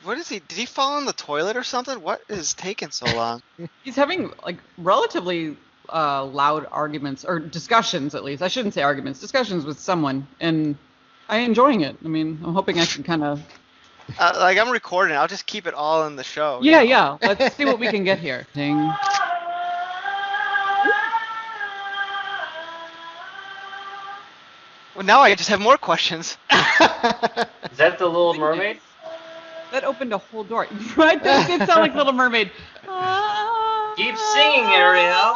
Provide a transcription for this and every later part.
What is he? Did he fall in the toilet or something? What is taking so long? He's having like relatively loud arguments or discussions, at least. I shouldn't say arguments, discussions with someone, and I'm enjoying it. I mean, I'm hoping I can kind of. Like I'm recording. I'll just keep it all in the show. Yeah, yeah. Let's see what we can get here. Ding. Well, now I just have more questions. Is that the Little Mermaid? That opened a whole door. Right? That did sound like Little Mermaid. Keep singing, Ariel.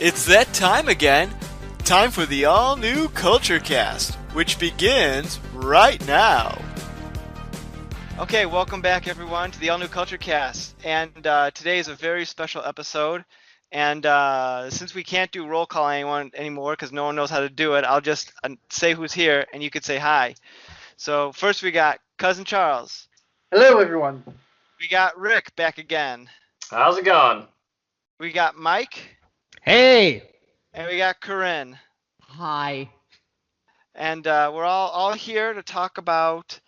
It's that time again. Time for the all-new Culture Cast, which begins right now. Okay, welcome back everyone to the all-new Culture Cast. And today is a very special episode. And since we can't do roll call anymore because no one knows how to do it, I'll just say who's here and you could say hi. So first we got Cousin Charles. Hello, everyone. We got Rick back again. How's it going? We got Mike. Hey. And we got Corinne. Hi. And we're all here to talk about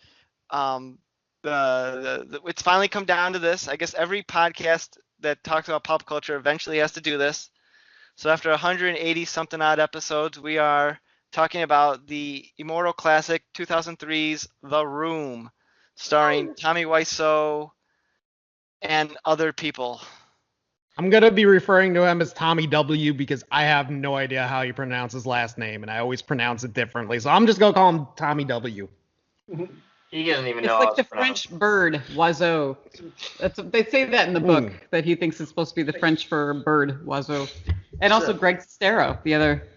it's finally come down to this. I guess every podcast that talks about pop culture eventually has to do this. So after 180 something odd episodes, we are talking about the immortal classic 2003's The Room, starring Tommy Wiseau and other people. I'm going to be referring to him as Tommy W because I have no idea how you pronounce his last name, and I always pronounce it differently. So I'm just going to call him Tommy W. He doesn't even it's know. It's like the French bird, oiseau. They say that in the book, that he thinks it's supposed to be the French for bird, oiseau. And also Greg Sestero, the other,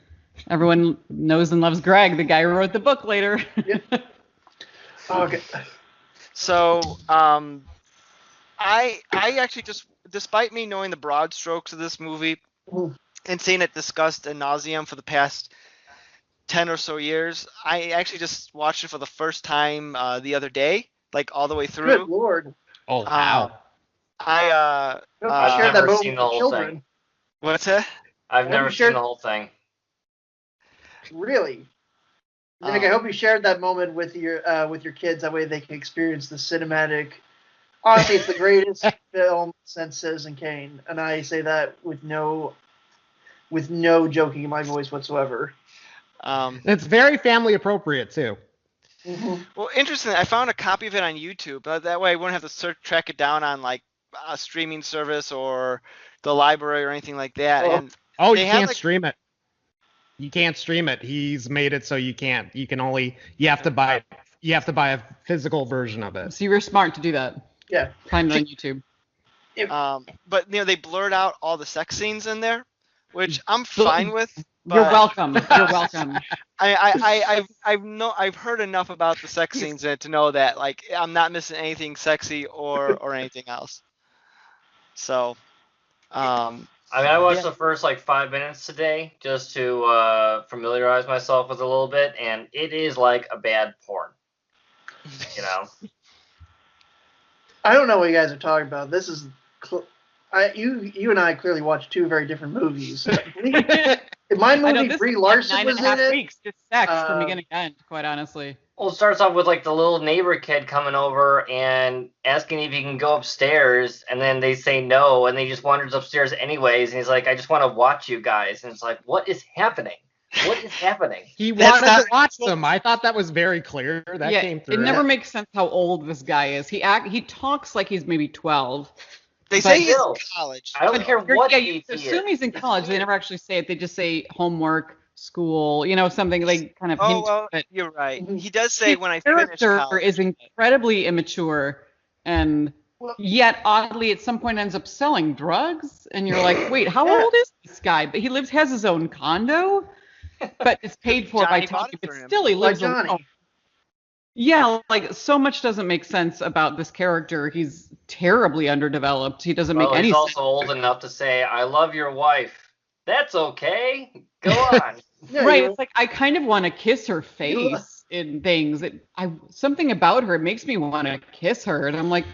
everyone knows and loves Greg, the guy who wrote the book later. Yep. Okay. So, I actually just, despite me knowing the broad strokes of this movie and seeing it discussed ad nauseum for the past 10 or so years, I actually just watched it for the first time the other day, like all the way through. Good Lord. Oh, wow. I've never seen the whole thing. What's that? I've never seen the whole thing. Really? I hope you shared that moment with your kids. That way they can experience the cinematic. Honestly, it's the greatest film since Citizen Kane, and I say that with no joking in my voice whatsoever. It's very family appropriate too. Mm-hmm. Well, interesting. I found a copy of it on YouTube. That way I wouldn't have to track it down on like a streaming service or the library or anything like that. You can't stream it. You can't stream it. He's made it so you can't. You have to buy a physical version of it. So you were smart to do that. Yeah. Find it on YouTube. But they blurred out all the sex scenes in there, which I'm fine with. But You're welcome. You're welcome. I've heard enough about the sex scenes in it to know that like I'm not missing anything sexy or anything else. So, I watched the first 5 minutes today just to familiarize myself with it a little bit, and it is like a bad porn. You know. I don't know what you guys are talking about. This is you and I clearly watched two very different movies. In my movie, Brie Larson was in it. Weeks, just sex from beginning to end, quite honestly. Well, it starts off with the little neighbor kid coming over and asking if he can go upstairs, and then they say no, and he just wanders upstairs anyways, and he's like, I just want to watch you guys. And it's like, what is happening? What is happening? He wanted to watch them. I thought that was very clear. That came through. It never makes sense how old this guy is. He talks like he's maybe 12. They say he's in college. I don't care what age he is. Assume he's in college. They never actually say it. They just say homework, school, something like kind of hint to it. You're right. He does say when I finish college. The character is incredibly immature, and yet oddly at some point ends up selling drugs, and you're like, wait, how old is this guy? But he has his own condo, but it's paid for by Tommy, but still he lives alone. Yeah, so much doesn't make sense about this character. He's terribly underdeveloped. He doesn't make any sense. He's also old enough to say, I love your wife. That's okay. Go on. Right, it's like I kind of want to kiss her face in things. Something about her makes me want to kiss her, and I'm like,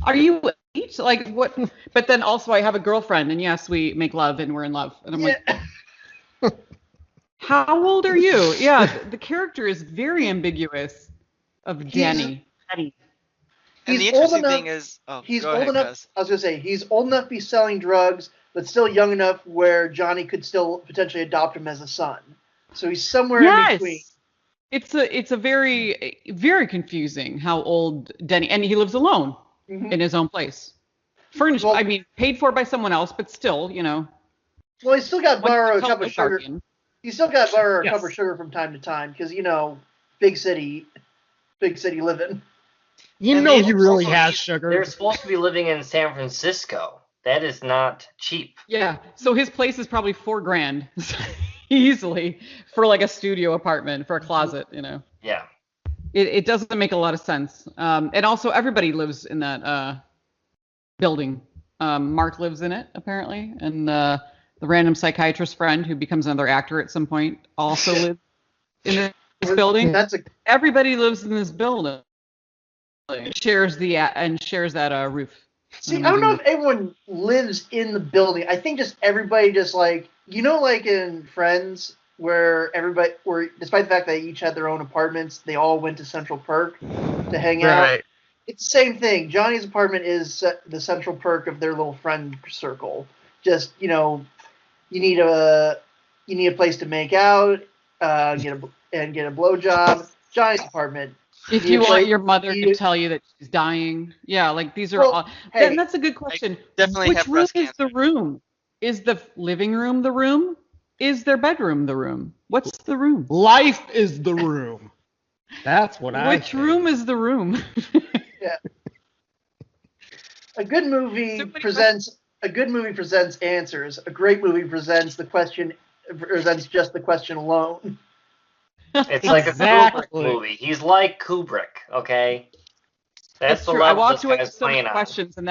are you 8? Like what? But then also I have a girlfriend, and yes, we make love and we're in love, and I'm like, How old are you? Yeah, the character is very ambiguous of Denny. And He's the old interesting enough. thing is, He's go old ahead, enough. Cuz. I was gonna say he's old enough to be selling drugs, but still young enough where Johnny could still potentially adopt him as a son. So he's somewhere in between. Yes. It's a very very confusing how old Denny, and he lives alone in his own place. Furnished, Well- I mean, paid for by someone else, but still, you know. Well, he's still got to borrow a cup of sugar. Guardian. He's still got to borrow a Yes. cup of sugar from time to time because big city living. You And know they he really also- has They're sugar. supposed to be living in San Francisco. That is not cheap. Yeah. So his place is probably $4,000 easily for like a studio apartment for a closet, you know. Yeah. It doesn't make a lot of sense. And also everybody lives in that building. Mark lives in it apparently, and the random psychiatrist friend who becomes another actor at some point also lives in this building. Everybody lives in this building. Shares that roof. See, I don't know if everyone lives in the building. I think just everybody just like in Friends where despite the fact they each had their own apartments, they all went to Central Perk to hang out. Right. It's the same thing. Johnny's apartment is the Central Perk of their little friend circle. Just you need a place to make out, get a blowjob. Johnny's apartment. If you want your mother to tell you that she's dying, yeah, like these are all. Hey, that's a good question. definitely Which have room breast is the room? Is the living room the room? Is their bedroom the room? What's the room? Life is the room. That's what I Which think. room is the room? Yeah. A good movie So many presents answers. A great movie presents just the question alone. It's like Exactly. a Kubrick movie. He's like Kubrick, okay? That's It's the true. I level walked this away with guy's so many playing on. questions, and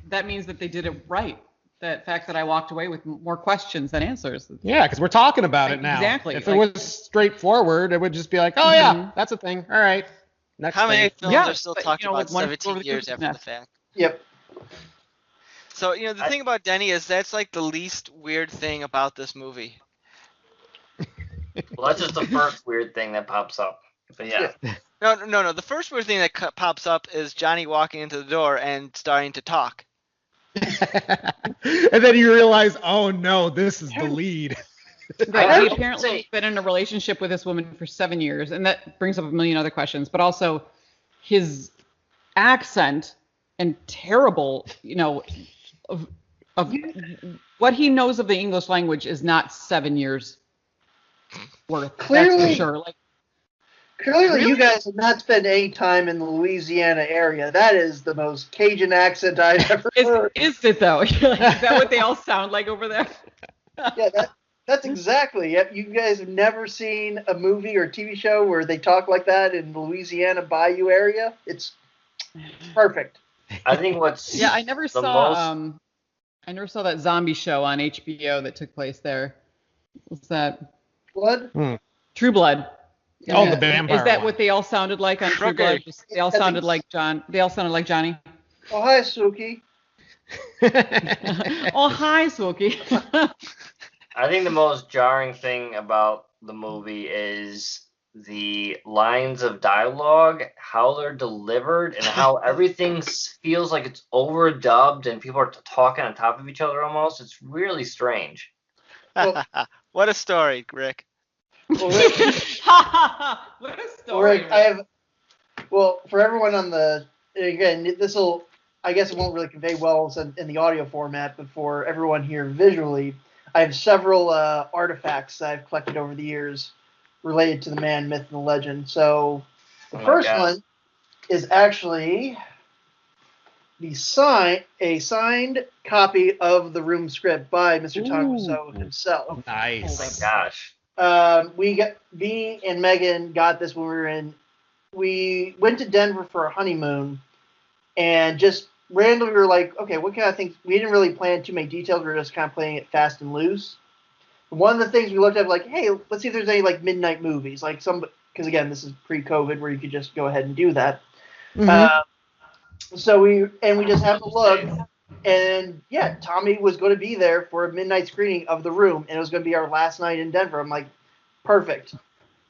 that means that they did it right. That fact that I walked away with more questions than answers. Yeah, because we're talking about it now. Exactly. If it was straightforward, it would just be like, oh yeah, that's a thing. All right. Next How many thing. films Yeah, are still but, talked you know, about with one 17 over the years cuckoo's after the nest. fact? Yep. So, the thing about Denny is that's like the least weird thing about this movie. Well, that's just the first weird thing that pops up. But yeah. No. The first weird thing that pops up is Johnny walking into the door and starting to talk. And then you realize, oh no, this is the lead. Right. I He would apparently say- has been in a relationship with this woman for 7 years, and that brings up a million other questions. But also, his accent and terrible, of what he knows of the English language is not 7 years worth. That's Clearly. for sure. Like, Clearly, you guys have not spent any time in the Louisiana area. That is the most Cajun accent I've ever heard. is it though? Is that what they all sound like over there? Yeah, that's exactly. Yep, you guys have never seen a movie or TV show where they talk like that in the Louisiana Bayou area. It's perfect. I think what's Yeah, I never saw that zombie show on HBO that took place there. What's that? Blood? True Blood. Oh, Yeah. the vampire. Is that one. what they all sounded like on True Okay. Blood? They all I think sounded like John. They all sounded like Johnny. Oh, hi, Suki. Oh, hi, Swookie. I think the most jarring thing about the movie is the lines of dialogue, how they're delivered, and how everything feels like it's overdubbed and people are talking on top of each other almost. It's really strange. Well- What a story, Rick. Well, Rick, What a story. Rick, for everyone on the, again, I guess it won't really convey well in the audio format, but for everyone here visually, I have several artifacts that I've collected over the years related to the man, myth, and the legend. So the Oh my first God. one is actually a signed copy of the room script by Mr. Tommy Wiseau himself. Oh Nice. my gosh. Me and Megan got this when we went to Denver for a honeymoon, and just randomly we were like, okay, what kind of things? We didn't really plan too many details. We were just kind of playing it fast and loose. One of the things we looked at, like, hey, let's see if there's any like midnight movies, like because again, this is pre-COVID where you could just go ahead and do that. So we just have to look, And yeah, Tommy was going to be there for a midnight screening of The Room, and it was going to be our last night in Denver. I'm like, perfect.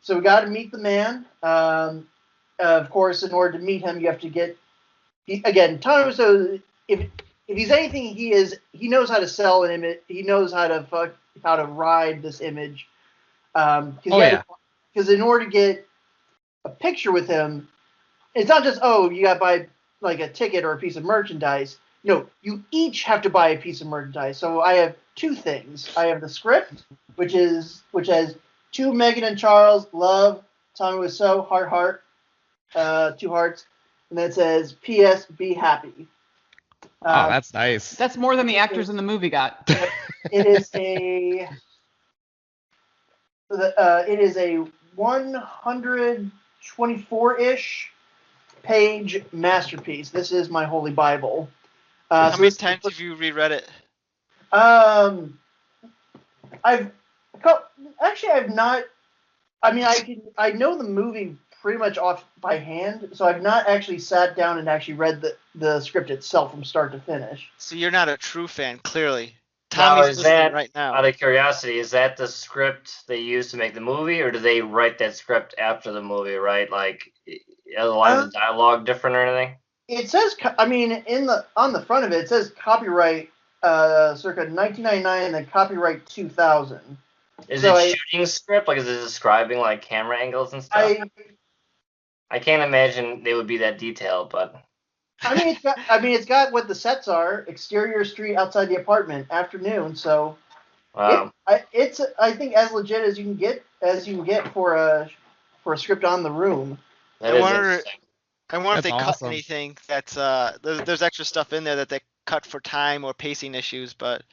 So we got to meet the man. Of course, in order to meet him, you have to get again. Tommy Wiseau, if he's anything, he knows how to sell an image. He knows how to ride this image. Because in order to get a picture with him, it's not just you got to buy like a ticket or a piece of merchandise. No, you each have to buy a piece of merchandise. So I have two things. I have the script, which has to Meghan and Charles, love, Tommy Wiseau, heart, two hearts, and then it says P.S. Be happy. Oh, that's nice. That's more than the actors in the movie got. It is a 124-ish page masterpiece. This is my holy Bible. How many times have you reread it? I've not. I mean, I know the movie pretty much off by hand, so I've not actually sat down and actually read the script itself from start to finish. So you're not a true fan, clearly. Now, Tommy's is listening that, right now. out of curiosity, is that the script they used to make the movie, or do they write that script after the movie, right? Like, are the lines of dialogue different or anything? It says, I mean, on the front of it, it says copyright circa 1999 and then copyright 2000. Is it shooting script? Like, is it describing like camera angles and stuff? I can't imagine they would be that detailed, but. It's got what the sets are: exterior street outside the apartment, afternoon. So, wow. It's I think as legit as you can get for a script on The Room. That I is wonder interesting. if they cut awesome. anything that's there's extra stuff in there that they cut for time or pacing issues, but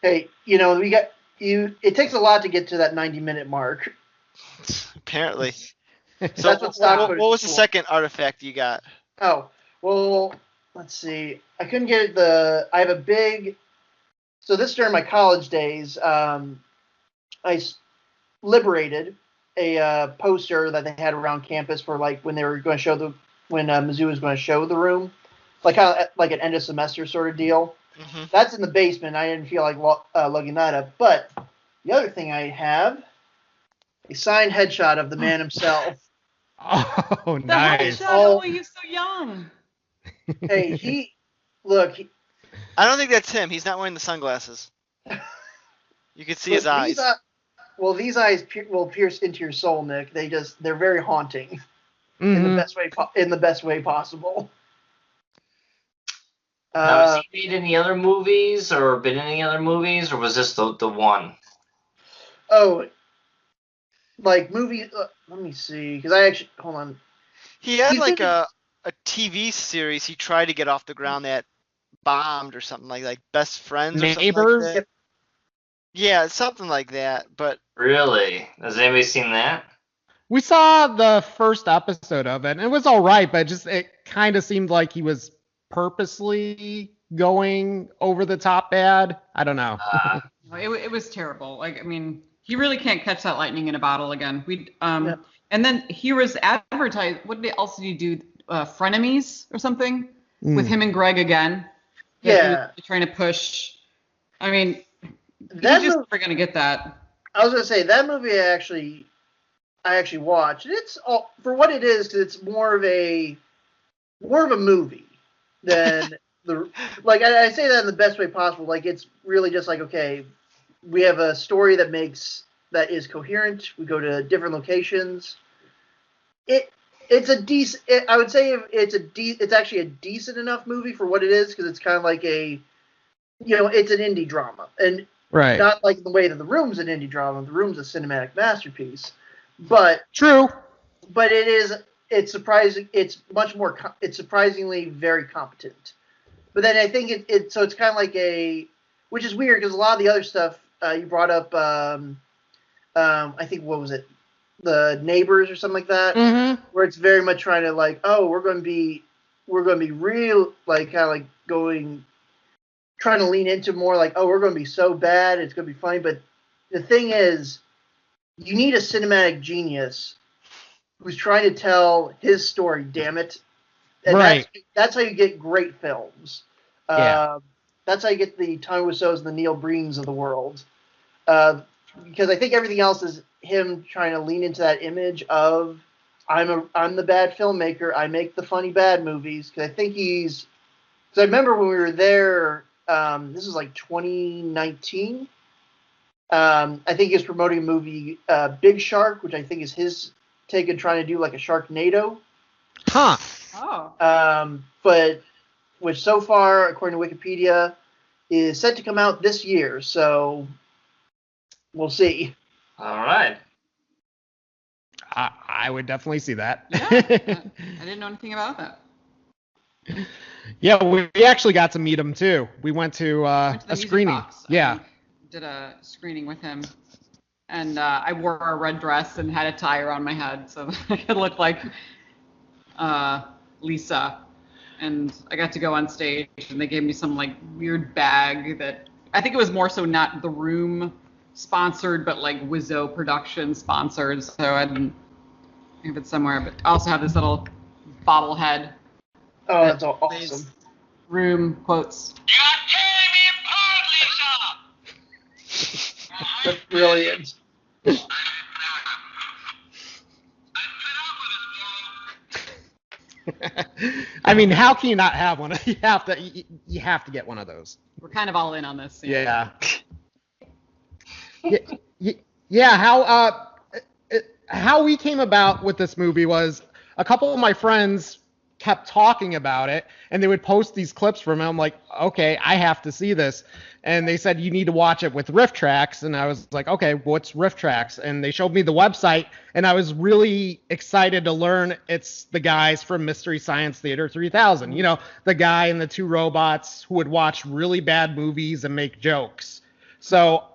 Hey, it takes a lot to get to that 90-minute mark. apparently. So That's what stock what footage was is the for. second artifact you got? Oh, well, let's see. I couldn't get it. I have a big. So this during my college days, liberated a poster that they had around campus for like when they were going to show when Mizzou was going to show The Room, like kind of like an end of semester sort of deal. Mm-hmm. That's in the basement. I didn't feel like lugging that up. But the other thing I have, a signed headshot of the man himself. Oh, The nice. headshot. Oh, he's so young. Hey, I don't think that's him. He's not wearing the sunglasses. You can see his eyes. These eyes will pierce into your soul, Nick. They're very haunting Mhm. in the best way possible. Now, has he made any other movies or been in any other movies, or was this the one? Oh, like movies. Let me see, because I actually hold on. He had He's like been- a TV series he tried to get off the ground that bombed or something like Best Friends or something Neighbors? like that. Yeah, something like that. But Really? Has anybody seen that? We saw the first episode of it, and it was all right, but it kind of seemed like he was purposely going over the top bad. I don't know. It was terrible. Like, I mean, he really can't catch that lightning in a bottle again. Yeah. And then he was advertised. What else did he do? Frenemies or something with him and Greg again. Yeah. Trying to push. I mean, That he's just movie- never gonna get that. I was gonna say that movie I actually watched. It's all for what it is, because it's more of a movie than like I say that in the best way possible. Like, it's really just like, okay, we have a story that is coherent. We go to different locations. It's a decent. I would say it's actually a decent enough movie for what it is, because it's kind of like it's an indie drama, and Right. not like the way that The Room's an indie drama. The Room's a cinematic masterpiece, but True. it's surprising. It's it's surprisingly very competent. But then I think so it's kind of like which is weird, because a lot of the other stuff you brought up, I think, what was it, The Neighbors or something like that, Mm-hmm. where it's very much trying to like, oh, we're going to be real, like kind of like trying to lean into more like, oh, we're going to be so bad, it's going to be funny. But the thing is, you need a cinematic genius who's trying to tell his story, damn it. And Right. that's how you get great films. Yeah. That's how you get the Tommy Wiseaus and the Neil Breens of the world. Because I think everything else is him trying to lean into that image of I'm the bad filmmaker. I make the funny bad movies. Because I think because I remember when we were there. This was like 2019. I think he was promoting a movie, Big Shark, which I think is his take on trying to do like a Sharknado. Huh. Oh. But which so far, according to Wikipedia, is set to come out this year. So we'll see. All right. I would definitely see that. Yeah. I didn't know anything about that. Yeah, we actually got to meet him too. We went to, Went to the a Music screening. Box. Yeah. Did a screening with him, and I wore a red dress and had a tie around my head so that I could look like Lisa. And I got to go on stage, and they gave me some like weird bag that I think it was more so not The Room sponsored, but like Wiseau production sponsored. So I didn't have it somewhere, but I also have this little bobblehead. Oh, that's awesome. Room quotes. That's brilliant. I mean, how can you not have one? You have to get one of those. We're kind of all in on this. Yeah. Yeah. How we came about with this movie was a couple of my friends kept talking about it, and they would post these clips from it. I'm like, okay, I have to see this. And they said, you need to watch it with riff tracks. And I was like, okay, what's riff tracks? And they showed me the website, and I was really excited to learn it's the guys from Mystery Science Theater 3000. You know, the guy and the two robots who would watch really bad movies and make jokes. So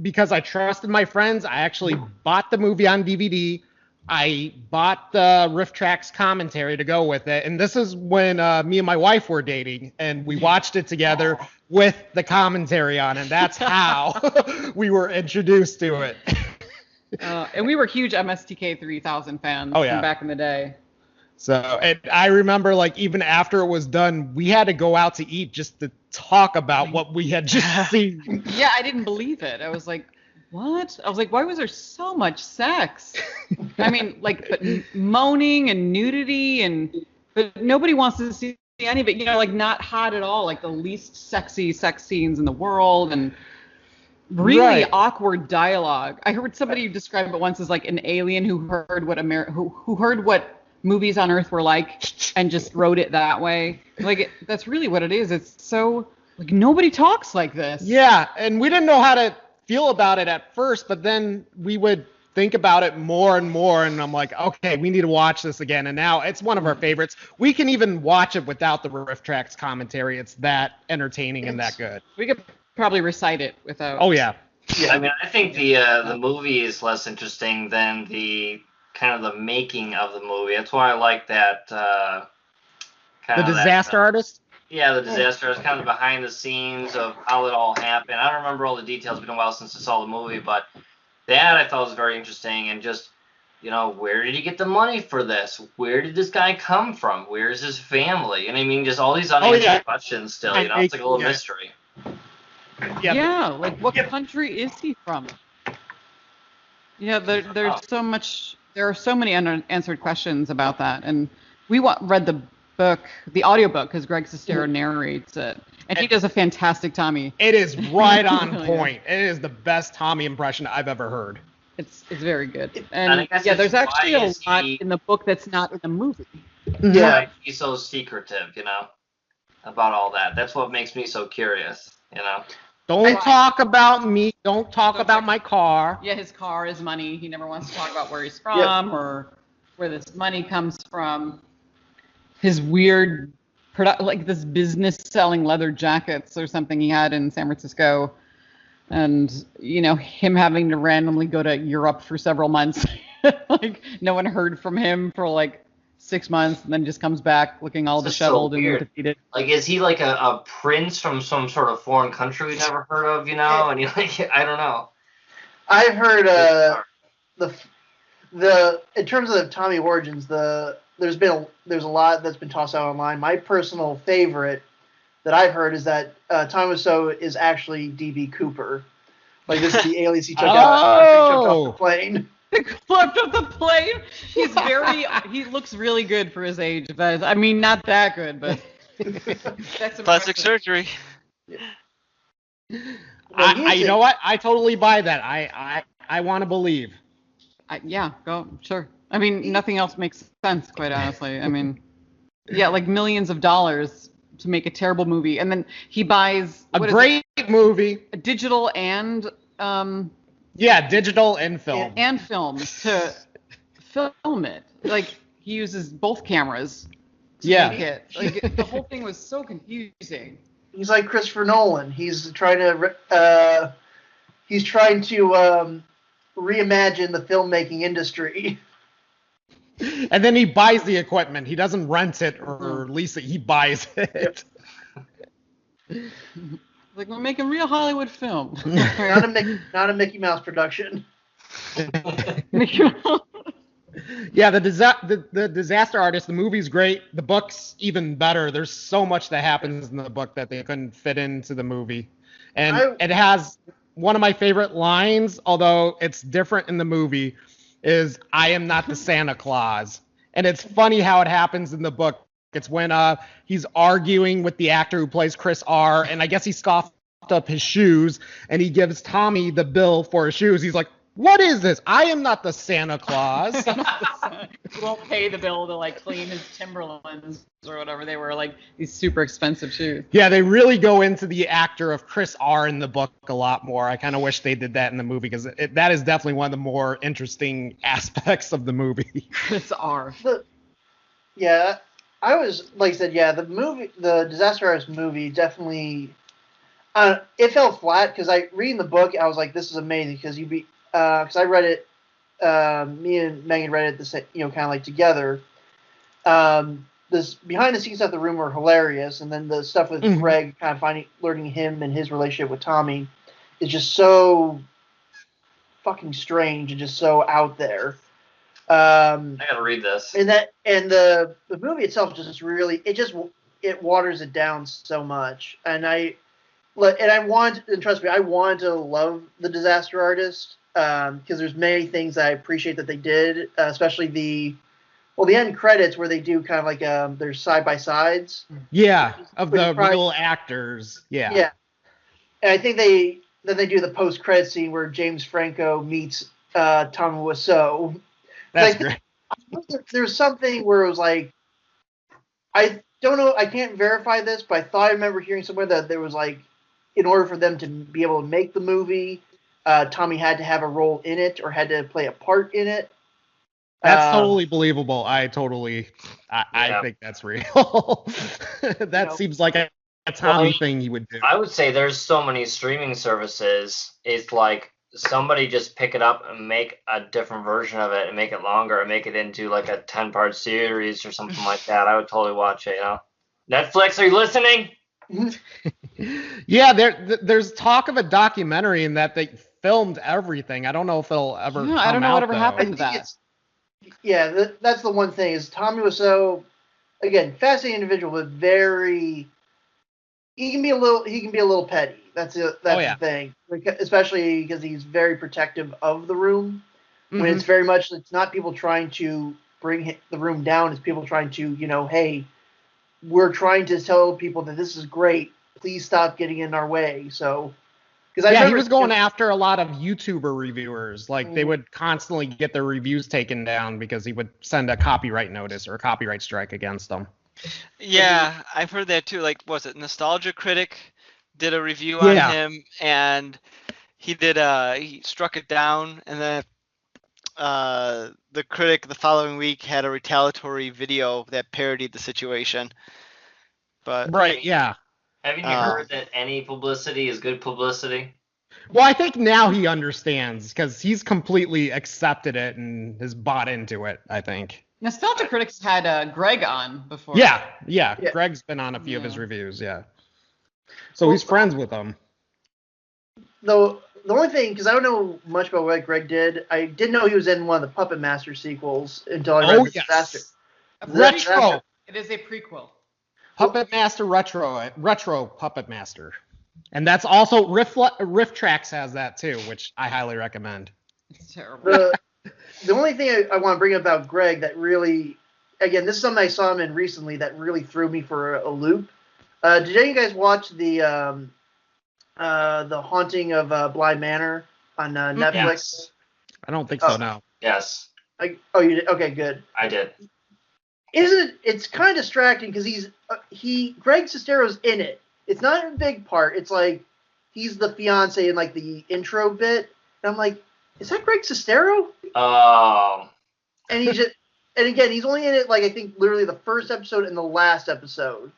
because I trusted my friends, I actually bought the movie on DVD. I bought the riff tracks commentary to go with it. And this is when me and my wife were dating, and we watched it together with the commentary on it. That's how we were introduced to it. And we were huge MSTK 3000 fans from back in the day. So, and I remember, like, even after it was done, we had to go out to eat just to talk about what we had just seen. Yeah, I didn't believe it. I was like, what? I was like, why was there so much sex? I mean, like, but moaning and nudity, but nobody wants to see any of it. You know, like, not hot at all, like the least sexy sex scenes in the world, and really awkward dialogue. I heard somebody describe it once as like an alien who heard what who heard what movies on Earth were like and just wrote it that way. Like, that's really what it is. It's so, like, nobody talks like this. Yeah, and we didn't know how to feel about it at first, but then we would think about it more and more, and I'm like, okay, we need to watch this again. And now it's one of our favorites. We can even watch it without the riff tracks commentary. It's that entertaining and that good. We could probably recite it without. Oh yeah. Yeah, I mean, I think the movie is less interesting than the kind of the making of the movie. That's why I like that. The Disaster Artist. Yeah, the Disaster Artist, kind of behind the scenes of how it all happened. I don't remember all the details. It's been a while since I saw the movie, but that I thought was very interesting. And just, you know, where did he get the money for this? Where did this guy come from? Where's his family? And I mean, just all these unanswered questions still. You know, it's like a little mystery. Yeah, like, what country is he from? Yeah, there's so much. There are so many unanswered questions about that, and we read the book, the audiobook, because Greg Sestero narrates it, and he does a fantastic Tommy. It is right on point. It is the best Tommy impression I've ever heard. It's very good, and there's actually a lot in the book that's not in the movie. Yeah, he's so secretive, you know, about all that. That's what makes me so curious, you know. Don't talk about me. Don't talk about my car. Yeah, his car, his money. He never wants to talk about where he's from or where this money comes from. His weird, like this business selling leather jackets or something he had in San Francisco. And, you know, him having to randomly go to Europe for several months. Like, no one heard from him for like 6 months, and then just comes back looking all disheveled and defeated. Like, is he like a prince from some sort of foreign country we've never heard of, you know? And he, like, I don't know. I've heard the in terms of Tommy origins, there's a lot that's been tossed out online. My personal favorite that I've heard is that Tommy Wiseau is actually DB Cooper. Like this is the alias he took out after he jumped off the plane. Flipped off the plane. He looks really good for his age, but I mean not that good, but that's Plastic surgery. You know what? I totally buy that. I want to believe. Yeah, go sure. I mean, nothing else makes sense, quite honestly. I mean, yeah, like millions of dollars to make a terrible movie, and then he buys a great movie, digital and digital and film to film it. Like he uses both cameras to make it. Like the whole thing was so confusing. He's like Christopher Nolan. He's trying to reimagine the filmmaking industry. And then he buys the equipment. He doesn't rent it or lease it. He buys it. Like we're making real Hollywood film. not a Mickey Mouse production. Yeah, the Disaster Artist, the movie's great. The book's even better. There's so much that happens in the book that they couldn't fit into the movie. And it has one of my favorite lines, although it's different in the movie, is "I am not the Santa Claus." And it's funny how it happens in the book. It's when he's arguing with the actor who plays Chris R. And I guess he scoffed up his shoes, and he gives Tommy the bill for his shoes. He's like, "What is this? I am not the Santa Claus." He won't pay the bill to like clean his Timberlands or whatever. They were like these super expensive shoes. Yeah, they really go into the actor of Chris R in the book a lot more. I kind of wish they did that in the movie because that is definitely one of the more interesting aspects of the movie. Chris R. Yeah, I was like I said, yeah, the Disaster Artist movie definitely. It fell flat because reading the book, I was like, this is amazing because because I read it. Me and Megan read it the same, kind of like together. This behind the scenes stuff, the room were hilarious, and then the stuff with Greg kind of learning him and his relationship with Tommy is just so fucking strange and just so out there. I gotta read this. And the movie itself just really it waters it down so much, and trust me, I want to love the Disaster Artist. Because there's many things I appreciate that they did, especially the end credits where they do kind of like their side by sides. Yeah, of the real actors. Yeah. Yeah, and I think they do the post credit scene where James Franco meets Tommy Wiseau. That's great. There's something where it was like, I don't know, I can't verify this, but I thought I remember hearing somewhere that there was like, in order for them to be able to make the movie. Tommy had to have a role in it or had to play a part in it. That's totally believable. I think that's real. That seems like a Tommy thing he would do. I would say there's so many streaming services. It's like somebody just pick it up and make a different version of it and make it longer and make it into like a 10-part series or something like that. I would totally watch it. Netflix, are you listening? Yeah, there's talk of a documentary in that they filmed everything. I don't know if it'll ever come out. I don't know whatever happened to that. That's the one thing is Tommy Wiseau, again, fascinating individual, but he can be a little petty. That's the thing, especially because he's very protective of the room. When it's very much, it's not people trying to bring the room down, it's people trying to, hey, we're trying to tell people that this is great. Please stop getting in our way. So, he was going after a lot of YouTuber reviewers. Like they would constantly get their reviews taken down because he would send a copyright notice or a copyright strike against them. Yeah, I've heard that too. Like, was it Nostalgia Critic did a review on him, and he struck it down, and then the critic the following week had a retaliatory video that parodied the situation. But right, yeah. Haven't you heard that any publicity is good publicity? Well, I think now he understands because he's completely accepted it and has bought into it, I think. Nostalgia Critics had Greg on before. Yeah. Greg's been on a few of his reviews, So he's friends with them. Though the only thing, because I don't know much about what Greg did, I didn't know he was in one of the Puppet Master sequels until I read the Disaster. Retro. It is a prequel. Puppet Master Retro Puppet Master. And that's also Riff Tracks has that too, which I highly recommend. It's terrible. The only thing I want to bring up about Greg that really, again, this is something I saw him in recently that really threw me for a loop. Did any of you guys watch the Haunting of Bly Manor on Netflix? Yes. I don't think so, no. Yes. You did? Okay, good. I did. It's kind of distracting because Greg Sestero's in it. It's not a big part. It's like he's the fiance in like the intro bit. And I'm like, is that Greg Sestero? Oh. And again, he's only in it like I think literally the first episode and the last episode.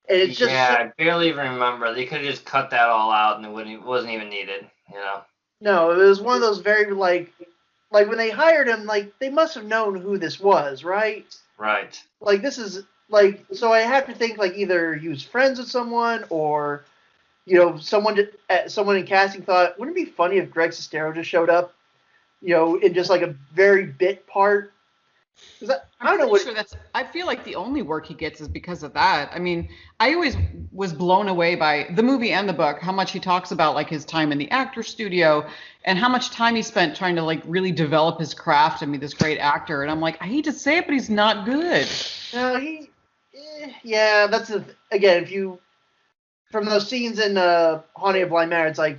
And it's just I barely even remember. They could have just cut that all out and it wasn't even needed, No, it was one of those very like when they hired him, like they must have known who this was, right? Right. Like this is like, so I have to think like either he was friends with someone or, someone in casting thought, wouldn't it be funny if Greg Sestero just showed up, in just like a very bit part? I don't know what. Sure, I feel like the only work he gets is because of that. I mean, I always was blown away by the movie and the book, how much he talks about like his time in the actor studio and how much time he spent trying to like really develop his craft and be this great actor. And I'm like, I hate to say it, but he's not good. No, that's again, if you, from those scenes in Haunting of Bly Manor, it's like,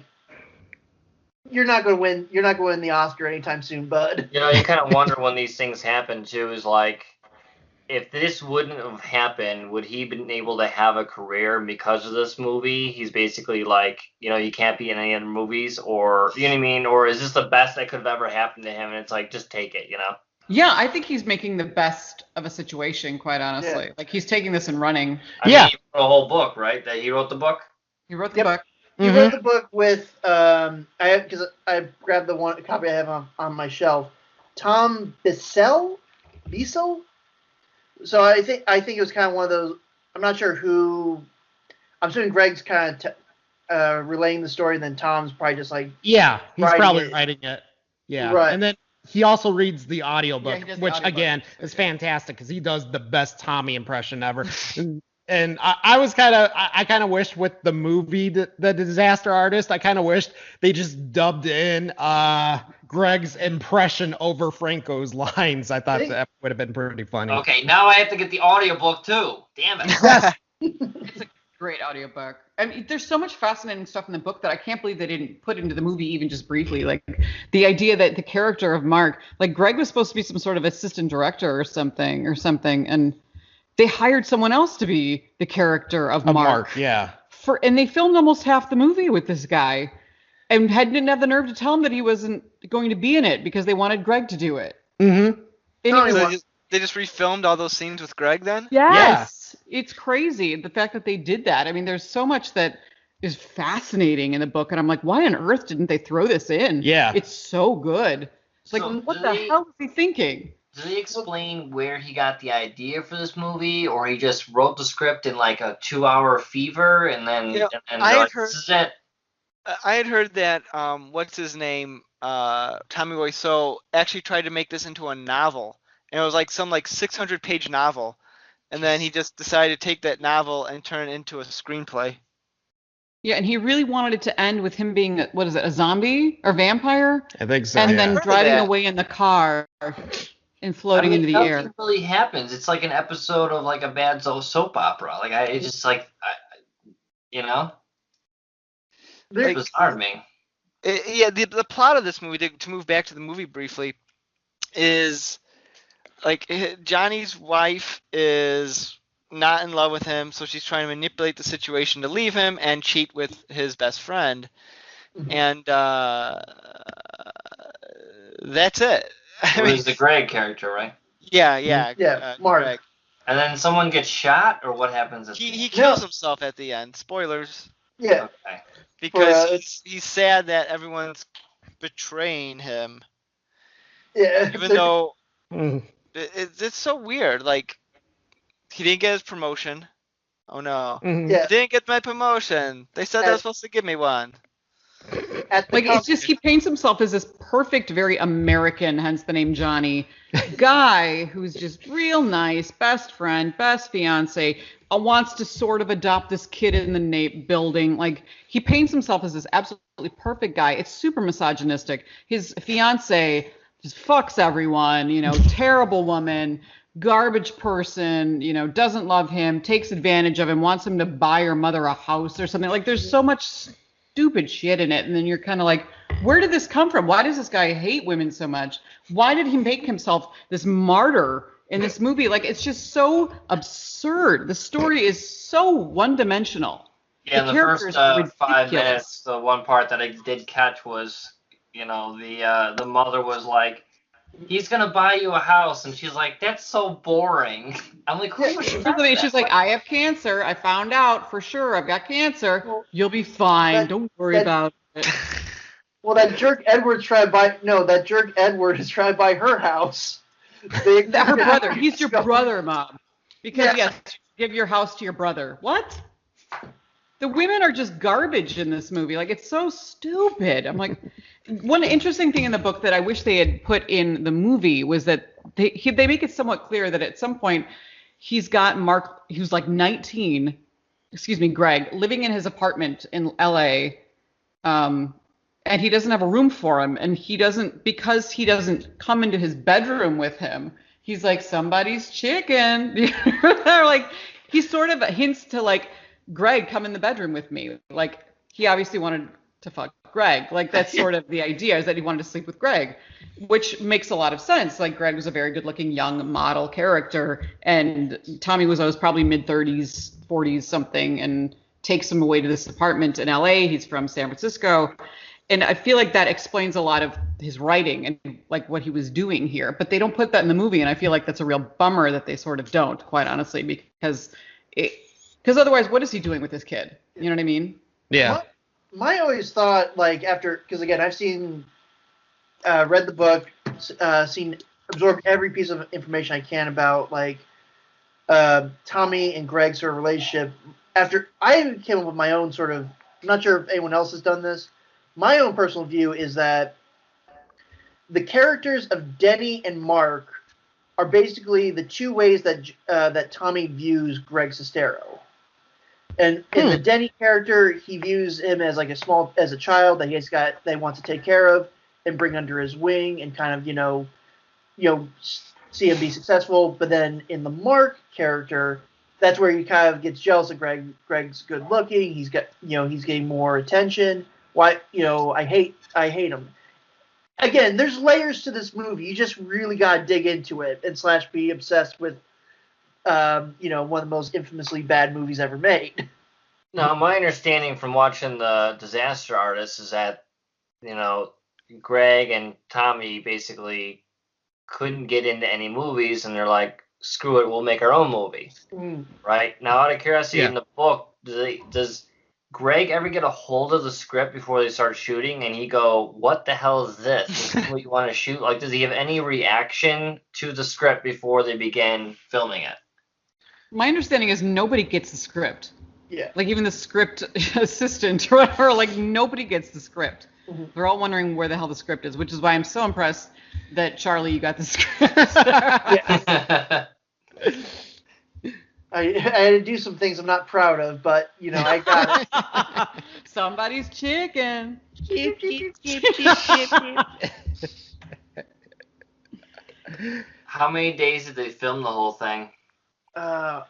you're not going to win. You're not going to win the Oscar anytime soon, bud. You kind of wonder when these things happen too. Is like, if this wouldn't have happened, would he been able to have a career because of this movie? He's basically like, he can't be in any other movies, or you know what I mean? Or is this the best that could have ever happened to him? And it's like, just take it, Yeah, I think he's making the best of a situation, quite honestly. Yeah. Like he's taking this and running. I mean, he wrote a whole book, right? That he wrote the book. He wrote the book. You wrote the book with because I grabbed the one copy I have on my shelf. Tom Bissell. So I think it was kind of one of those. I'm not sure who. I'm assuming Greg's kind of relaying the story, and then Tom's probably just like he's probably writing it. Yeah, right. And then he also reads the audiobook, which audiobook. Is fantastic because he does the best Tommy impression ever. And I kind of wished with the movie, The Disaster Artist, I kind of wished they just dubbed in Greg's impression over Franco's lines. I thought that would have been pretty funny. Okay, now I have to get the audiobook too. Damn it. Yes. It's a great audiobook. I mean, there's so much fascinating stuff in the book that I can't believe they didn't put into the movie even just briefly. Like the idea that the character of Mark, like Greg was supposed to be some sort of assistant director or something, and they hired someone else to be the character of Mark. Yeah. And they filmed almost half the movie with this guy and didn't have the nerve to tell him that he wasn't going to be in it because they wanted Greg to do it. Mm-hmm. They just refilmed all those scenes with Greg then? Yes. Yeah. It's crazy, the fact that they did that. I mean, there's so much that is fascinating in the book, and I'm like, why on earth didn't they throw this in? Yeah. It's so good. It's like, So what the hell was he thinking? Did he explain where he got the idea for this movie, or he just wrote the script in like a 2-hour fever and then? I had heard that what's his name, Tommy Wiseau actually tried to make this into a novel, and it was like some 600-page novel, and then he just decided to take that novel and turn it into a screenplay. Yeah, and he really wanted it to end with him being a zombie or vampire? I think so. And then driving away in the car. And floating into the air. Nothing really happens. It's like an episode of like a bad soap opera. Like it's just like, it's bizarre to me. The plot of this movie, to move back to the movie briefly, is like Johnny's wife is not in love with him, so she's trying to manipulate the situation to leave him and cheat with his best friend, and that's it. It was the Greg character, right? Yeah. Mark. Greg. And then someone gets shot, or what happens? He kills himself at the end. Spoilers. Yeah. Okay. Because he's sad that everyone's betraying him. Yeah. Even though it's so weird. Like, he didn't get his promotion. Oh no. Mm-hmm. Yeah. I didn't get my promotion. They said they were supposed to give me one. at the Like, it's just, he paints himself as this perfect, very American, hence the name Johnny, guy who's just real nice, best friend, best fiance, wants to sort of adopt this kid in the building. Like, he paints himself as this absolutely perfect guy. It's super misogynistic. His fiance just fucks everyone, terrible woman, garbage person, doesn't love him, takes advantage of him, wants him to buy her mother a house or something. Like, there's so much stupid shit in it, and then you're kind of like, where did this come from? Why does this guy hate women so much? Why did he make himself this martyr in this movie? Like, it's just so absurd. The story is so one-dimensional. Yeah, the first 5 minutes, the one part that I did catch was, the mother was like, he's gonna buy you a house, and she's like, that's so boring. I'm like, who was that? She's like, I have cancer. I found out for sure. I've got cancer. You'll be fine. Don't worry about it. Well, that jerk Edward that jerk Edward is trying to buy her house. Her brother. He's your brother, Mom. Because yes, give your house to your brother. What? The women are just garbage in this movie. Like, it's so stupid. I'm like, one interesting thing in the book that I wish they had put in the movie was that they make it somewhat clear that at some point he's got Mark, he was like 19, Greg, living in his apartment in LA, and he doesn't have a room for him, and because he doesn't come into his bedroom with him, he's like, somebody's chicken. They're like, he sort of hints to like, Greg, come in the bedroom with me. Like, he obviously wanted to fuck Greg. Like, that's sort of the idea, is that he wanted to sleep with Greg, which makes a lot of sense. Like, Greg was a very good-looking young model character, and Tommy Wiseau is probably mid-30s, 40s something, and takes him away to this apartment in LA. He's from San Francisco. And I feel like that explains a lot of his writing and like what he was doing here. But they don't put that in the movie, and I feel like that's a real bummer that they sort of don't, quite honestly, because otherwise, what is he doing with this kid? You know what I mean? Yeah. I always thought, like, because again, I've read the book, absorbed every piece of information I can about, like, Tommy and Greg's sort of relationship. After I came up with my own sort of, I'm not sure if anyone else has done this, my own personal view is that the characters of Denny and Mark are basically the two ways that Tommy views Greg Sestero. And in the Denny character, he views him as like as a child that he wants to take care of and bring under his wing and kind of, see him be successful. But then in the Mark character, that's where he kind of gets jealous of Greg. Greg's good looking. He's getting more attention. Why, I hate him. Again, there's layers to this movie. You just really got to dig into it and / be obsessed with, one of the most infamously bad movies ever made. No, my understanding from watching the Disaster Artist is that, Greg and Tommy basically couldn't get into any movies, and they're like, screw it, we'll make our own movie. Right? Now, out of curiosity, in the book, does Greg ever get a hold of the script before they start shooting, and he go, what the hell is this? Is this what you want to shoot? Like, does he have any reaction to the script before they begin filming it? My understanding is nobody gets the script. Yeah. Like, even the script assistant or whatever, like, nobody gets the script. Mm-hmm. They're all wondering where the hell the script is, which is why I'm so impressed that, Charlie, you got the script. I had to do some things I'm not proud of, but, I got it. Somebody's chicken. Cheep, cheep, cheep, cheep, cheep, cheep. How many days did they film the whole thing? Let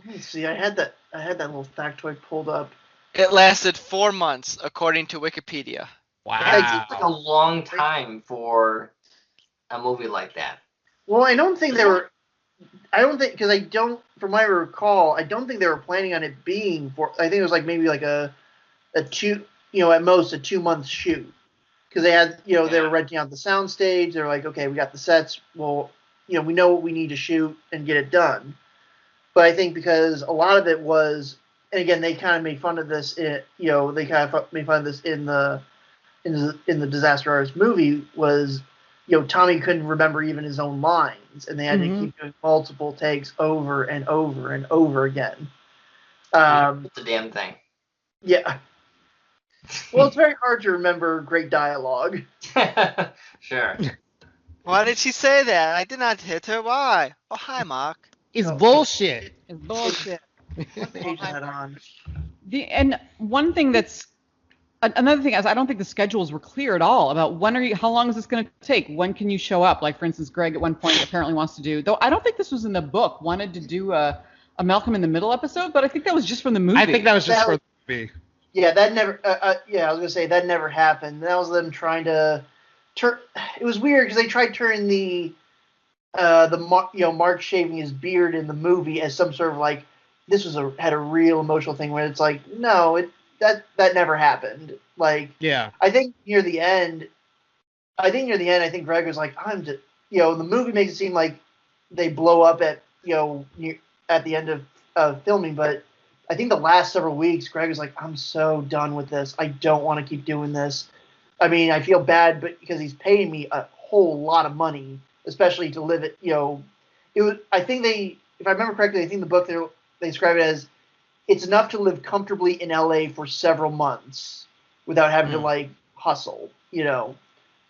me see. I had that little factoid pulled up. It lasted 4 months, according to Wikipedia. Wow. That seems like a long time for a movie like that. Well, I don't think, from my recall, I don't think they were planning on it being I think it was like maybe like a 2, at most a 2-month shoot. Because they had, they were renting out the soundstage. They were like, okay, we got the sets. Well, we know what we need to shoot and get it done. But I think because a lot of it was, and again, they kind of made fun of this. They kind of made fun of this in the Disaster Artist movie. Was Tommy couldn't remember even his own lines, and they had to keep doing multiple takes over and over and over again. It's a damn thing. Yeah. Well, it's very hard to remember great dialogue. Sure. Why did she say that? I did not hit her. Why? Oh, hi, Mark. It's bullshit. It's bullshit. What page is that on? And one thing another thing is I don't think the schedules were clear at all about how long is this going to take? When can you show up? Like, for instance, Greg at one point apparently wants to do, though I don't think this was in the book, wanted to do a Malcolm in the Middle episode, but I think that was just from the movie. I think that was just for the movie. Yeah, that never. Yeah, I was gonna say that never happened. That was them trying to turn. It was weird because they tried turning the Mark shaving his beard in the movie as some sort of like this had a real emotional thing where it's like no, that never happened. Like Yeah. I think near the end, I think Greg was like I'm just the movie makes it seem like they blow up at at the end of filming, but I think the last several weeks, Greg was like, I'm so done with this. I don't want to keep doing this. I mean, I feel bad, but because he's paying me a whole lot of money, especially to live it, I think if I remember correctly, I think the book they describe it as it's enough to live comfortably in LA for several months without having to like hustle,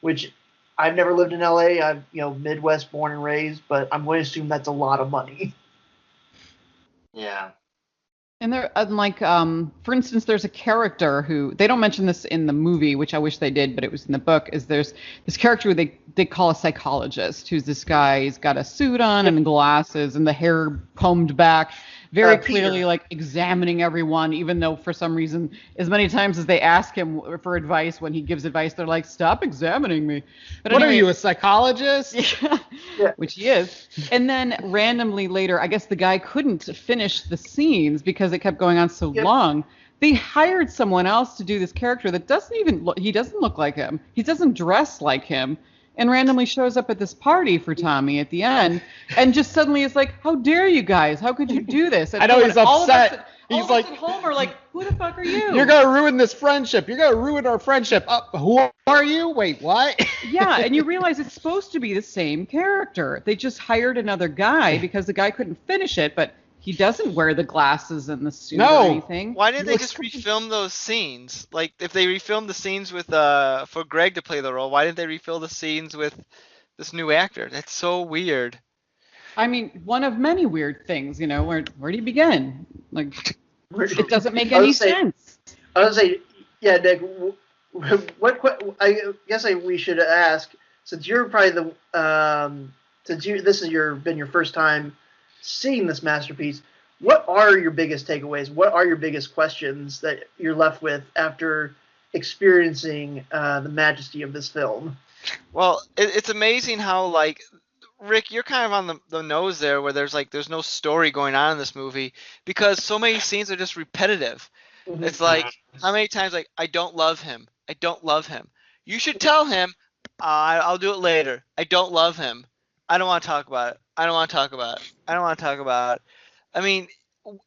which I've never lived in LA. I'm, Midwest born and raised, but I'm going to assume that's a lot of money. Yeah. And for instance, there's a character who, they don't mention this in the movie, which I wish they did, but it was in the book, is there's this character who they call a psychologist, who's this guy, he's got a suit on and glasses and the hair combed back, very clearly Peter. like examining everyone, even though for some reason, as many times as they ask him for advice, when he gives advice, they're like, stop examining me. But What anyway, are you, a psychologist? Yeah. which he is. And then randomly later, I guess the guy couldn't finish the scenes because it kept going on so long. They hired someone else to do this character that he doesn't look like him. He doesn't dress like him. And randomly shows up at this party for Tommy at the end, and just suddenly is like, "How dare you guys? How could you do this?" And I know he's all of us upset. all He's of like, us at home are like, "Who the fuck are you?" You're gonna ruin this friendship. You're gonna ruin our friendship. Who are you? Wait, what? Yeah, and you realize it's supposed to be the same character. They just hired another guy because the guy couldn't finish it, but he doesn't wear the glasses and the suit or anything. Why didn't they just refilm those scenes? Like, if they refilmed the scenes with for Greg to play the role, why didn't they refill the scenes with this new actor? That's so weird. I mean, one of many weird things, where do you begin? Like, it doesn't make any sense. I would say, yeah, Nick. I guess we should ask, since you're probably this has been your first time seeing this masterpiece. What are your biggest takeaways? What are your biggest questions that you're left with after experiencing the majesty of this film? Well, it's amazing how, like, Rick, you're kind of on the nose there, where there's no story going on in this movie because so many scenes are just repetitive. Mm-hmm. It's like, how many times, like, I don't love him. I don't love him. You should tell him, I'll do it later. I don't love him. I don't want to talk about it. I don't want to talk about it. I don't want to talk about it. I mean,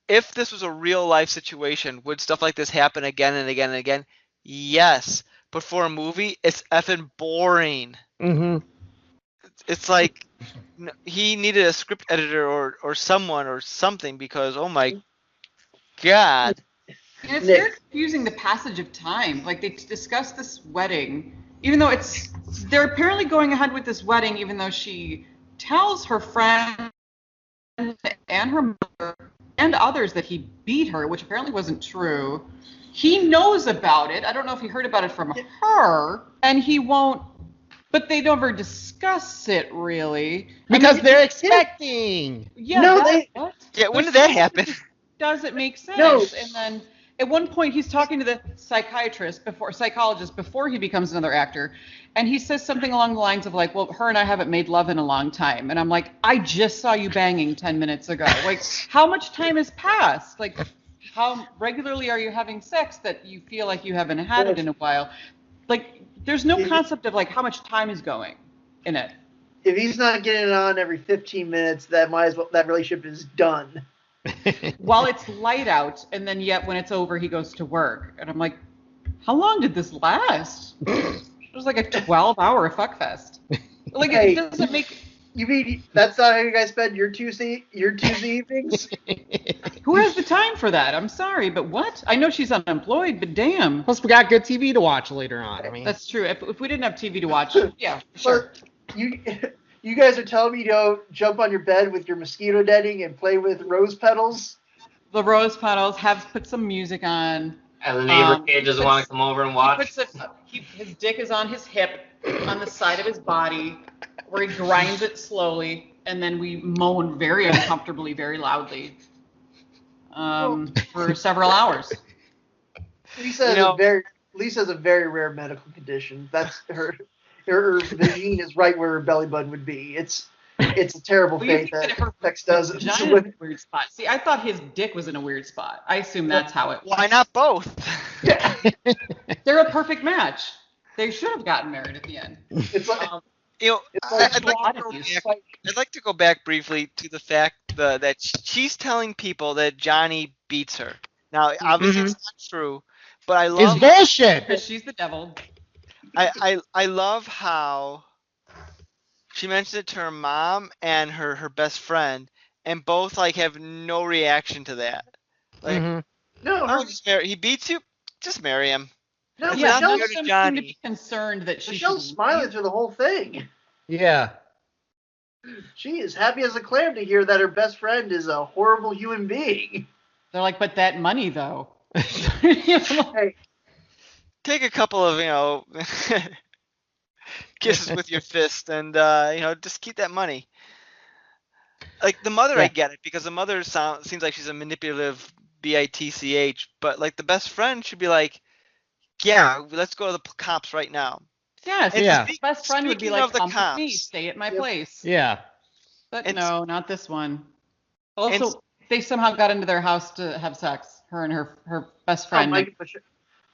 if this was a real life situation, would stuff like this happen again and again and again? Yes. But for a movie, it's effing boring. Mm-hmm. It's like he needed a script editor or someone or something because, oh my God. And it's very confusing, the passage of time. Like, they discuss this wedding, even though they're apparently going ahead with this wedding, even though she tells her friend and her mother and others that he beat her, which apparently wasn't true. He knows about it. I don't know if he heard about it from her, and he won't. But they never discuss it really Because they're expecting. Yeah. No, what? Yeah, when did that happen? Doesn't make sense. No. And then at one point he's talking to the psychologist before he becomes another actor, and he says something along the lines of like, well, her and I haven't made love in a long time. And I'm like, I just saw you banging 10 minutes ago. Like, how much time has passed? Like, how regularly are you having sex that you feel like you haven't had it in a while? Like, there's no concept of like how much time is going in it. If he's not getting it on every 15 minutes, that relationship is done. While it's light out, and then yet when it's over, he goes to work. And I'm like, how long did this last? It was like a 12-hour fuckfest. Like, it doesn't make You mean that's not how you guys spend your Tuesday evenings? Who has the time for that? I'm sorry, but what? I know she's unemployed, but damn. Plus, we got good TV to watch later on. I mean, That's true. If we didn't have TV to watch, yeah, sure. But you guys are telling me to jump on your bed with your mosquito netting and play with rose petals? The rose petals have put some music on. And the neighbor kid doesn't want to come over and watch. His dick is on his hip, on the side of his body, where he grinds it slowly, and then we moan very uncomfortably, very loudly, for several hours. Lisa has a very rare medical condition. That's her vagine is right where her belly button would be. It's a terrible fate that sex does. Vagina is in a weird spot. See, I thought his dick was in a weird spot. I assume that's how it. Why not both? They're a perfect match. They should have gotten married at the end. It's like I'd like to go back briefly to the fact that she's telling people that Johnny beats her. Now, obviously, it's not true, but I love it's bullshit. Because she's the devil. I love how she mentioned it to her mom and her best friend, and both like have no reaction to that. Like, no, he beats you, just marry him. No, Yeah, Michelle's none of them seem to be concerned that she Michelle's should smiling leave. through the whole thing. Yeah. She is happy as a clam to hear that her best friend is a horrible human being. They're like, but that money though. Hey, Take a couple of kisses with your fist, and just keep that money. Like the mother, I get it, because the mother seems like she's a manipulative bitch, but like the best friend should be like, yeah, let's go to the cops right now. Yes, And Yeah. best friend would be speaking like, of the come with me, cops, stay at my place. Yeah. But And- no, not this one. And- Also, they somehow got into their house to have sex. Her and her best friend,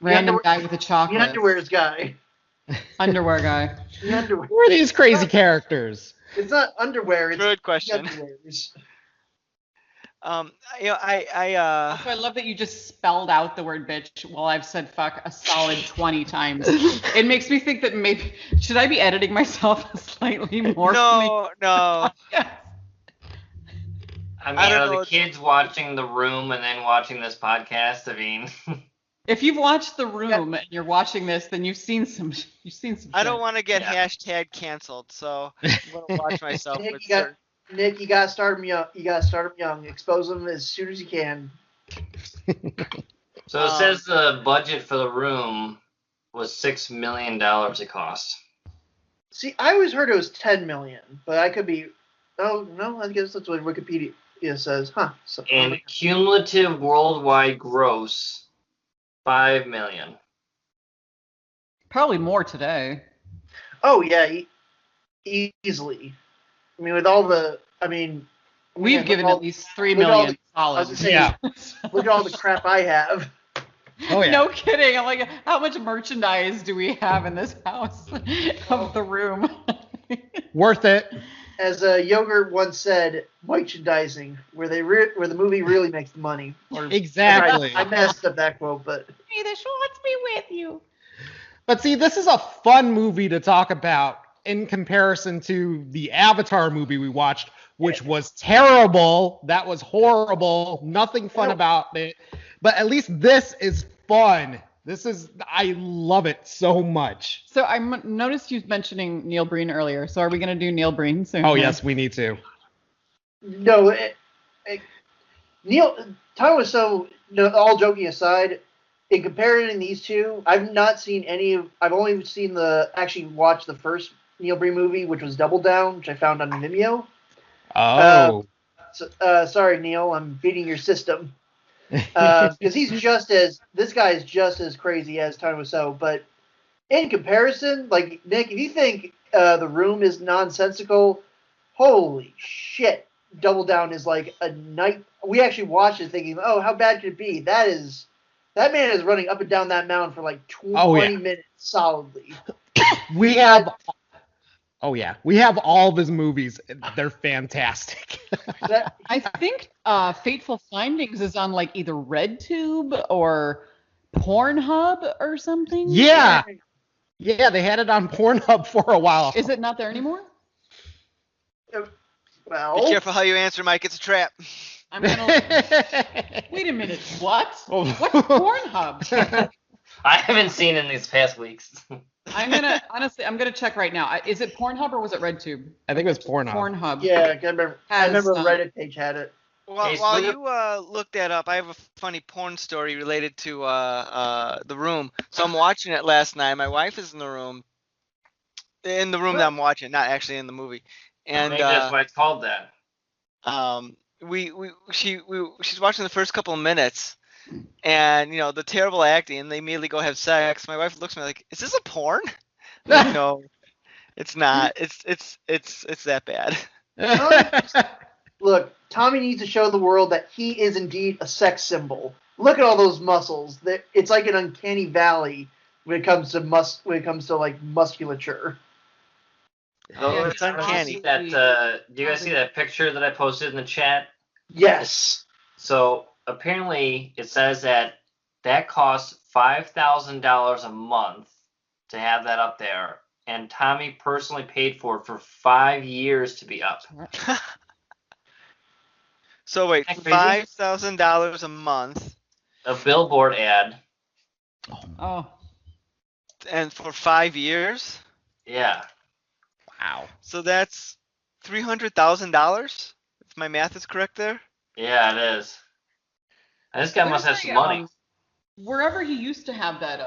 random guy with a the chocolate. underwears guy. Underwear guy. The underwear. Who are these crazy characters? It's not underwear. It's Good the question. underwears. Also, I love that you just spelled out the word bitch while I've said fuck a solid 20 times. It makes me think that maybe, should I be editing myself slightly more? No. Yeah. I mean, I don't are know. the kids watching The Room and then watching this podcast? I mean, If you've watched The Room and you're watching this, then you've seen some. I don't shit. want to get hashtag canceled, so I'm gonna watch myself. Nick, with Nick, you gotta start them young. You gotta start them young. Expose them as soon as you can. so it says the budget for The Room was $6 million it cost. See, I always heard it was 10 million, but I could be. Oh no, I guess that's what Wikipedia says, huh? So, And cumulative worldwide gross, $5 million. Probably more today. oh yeah, easily. I mean, with all the, We've with given all- at least 3 look at all million I was solid. gonna say, Yeah. look at all the crap I have. Oh yeah. No kidding. I'm like, how much merchandise do we have in this house of The Room? Worth it. As Yogurt once said, merchandising, where where the movie really makes the money. Or Exactly. I messed up that quote, but Hey, the wants me with you. But see, this is a fun movie to talk about in comparison to the Avatar movie we watched, which was terrible. That was horrible. Nothing fun about it. But at least this is fun. I love it so much. So I noticed you mentioning Neil Breen earlier. So are we going to do Neil Breen soon? Oh, yes, we need to. no, Tom was so. No, all joking aside, in comparing these two, I've not seen any of. I've only actually watched the first Neil Breen movie, which was Double Down, which I found on Vimeo. Oh. Sorry, Neil, I'm beating your system. Because this guy is just as crazy as Tom Wiseau, but in comparison, like Nick, if you think The Room is nonsensical, holy shit, Double Down is like a night. We actually watched it thinking, oh, how bad could it be? That man is running up and down that mountain for like 20 minutes solidly. We have all of his movies. They're fantastic. I think Fateful Findings is on like either RedTube or Pornhub or something. Yeah. Yeah, they had it on Pornhub for a while. Is it not there anymore? Well, Be careful how you answer, Mike. It's a trap. I'm gonna. Wait a minute. What? What's Pornhub? I haven't seen in these past weeks. I'm gonna check right now. Is it Pornhub or was it RedTube? I think it was Pornhub. Pornhub. yeah, I remember Has, Reddit page had it. While you look that up, I have a funny porn story related to The Room. So I'm watching it last night. My wife is in the room that I'm watching, not actually in the movie. And maybe that's why it's called that. She's watching the first couple of minutes, and the terrible acting, and they immediately go have sex. My wife looks at me like, "Is this a porn?" Like, no, it's not. It's that bad. Look, Tommy needs to show the world that he is indeed a sex symbol. Look at all those muscles. It's like an uncanny valley when it comes to like musculature. So It's uncanny. do you guys see that picture that I posted in the chat? Yes. So apparently it says that costs $5,000 a month to have that up there, and Tommy personally paid for it for 5 years to be up. So wait, $5,000 a month. A billboard ad. Oh. And for 5 years? Yeah. Wow. So that's $300,000? If my math is correct there? Yeah, it is. And this guy must have some money. Wherever he used to have that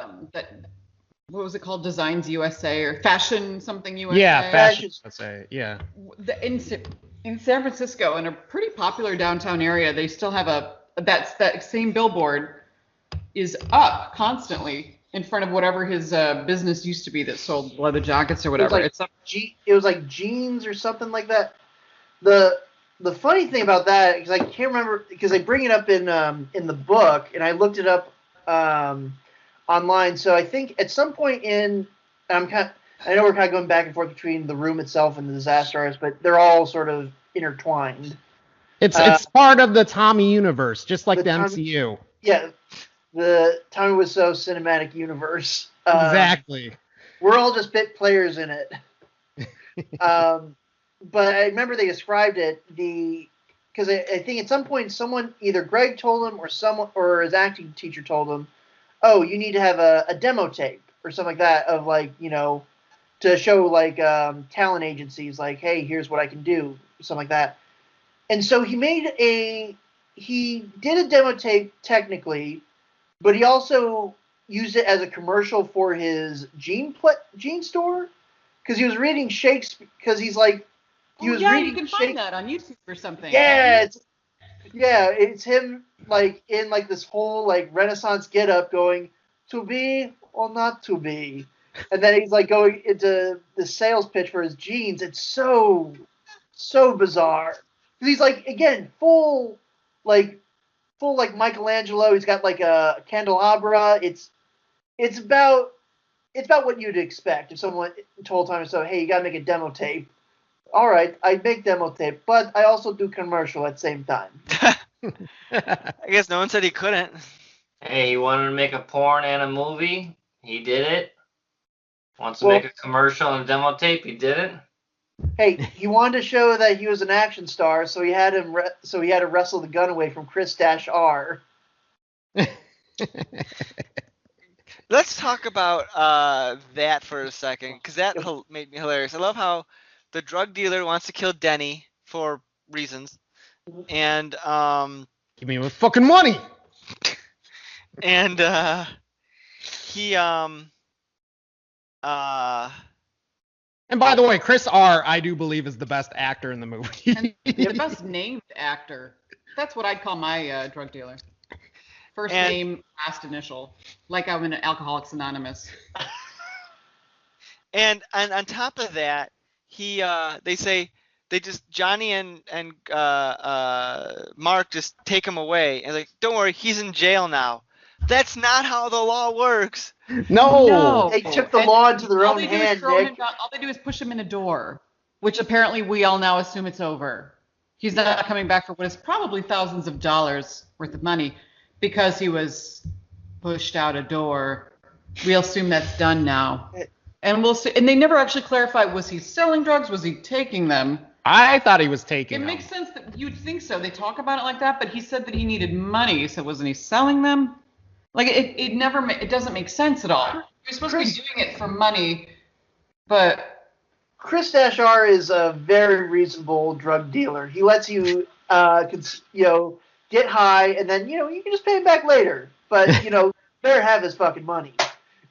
what was it called? Designs USA or Fashion something USA? Yeah, Fashion USA. Yeah. In San Francisco, in a pretty popular downtown area, they still have that same billboard is up constantly in front of whatever his business used to be that sold leather jackets or whatever. It was like jeans or something like that. The funny thing about that, because I can't remember, because they bring it up in the book, and I looked it up online. So I think at some point I know we're kind of going back and forth between The Room itself and The Disaster Artist, but they're all sort of intertwined. It's part of the Tommy universe, just like the MCU. Yeah, the Tommy Wiseau cinematic universe. Exactly. We're all just bit players in it. But I remember they described it because I think at some point someone, either Greg told him or his acting teacher told him, "Oh, you need to have a demo tape or something like that of to show talent agencies hey, here's what I can do," something like that. And so he did a demo tape technically, but he also used it as a commercial for his jean store, because he was reading Shakespeare, because he's he was reading. You can find that on YouTube or something. Yeah, it's him in this whole Renaissance getup going, "To be or not to be," and then he's going into the sales pitch for his jeans. It's so bizarre. He's again full Michelangelo. He's got a candelabra. It's about what you'd expect if someone told Tommy, so hey, you gotta make a demo tape. All right, I make demo tape, but I also do commercial at the same time. I guess no one said he couldn't. Hey, he wanted to make a porn and a movie. He did it. Wants to make a commercial and a demo tape. He did it. Hey, he wanted to show that he was an action star, so he had to wrestle the gun away from Chris-R. Let's talk about that for a second, because that made me hilarious. I love how the drug dealer wants to kill Denny for reasons, and give me my fucking money. And he And by the way, Chris R, I do believe, is the best actor in the movie. And the best named actor. That's what I'd call my drug dealer. First name, last initial. Like I'm in Alcoholics Anonymous. And on top of that, Johnny and Mark just take him away and don't worry, he's in jail now. That's not how the law works. No. They took the law into their own hand, Nick. All they do is push him in a door, which apparently we all now assume it's over. He's not coming back for what is probably thousands of dollars worth of money because he was pushed out a door. We'll assume that's done now. And we'll see. And they never actually clarify, was he selling drugs? Was he taking them? I thought he was taking It them. makes sense that you'd think so. They talk about it like that, but he said that he needed money, so wasn't he selling them? Like it doesn't make sense at all. You're supposed to be doing it for money, but Chris Dashar is a very reasonable drug dealer. He lets you, get high, and then you can just pay him back later. But better have his fucking money.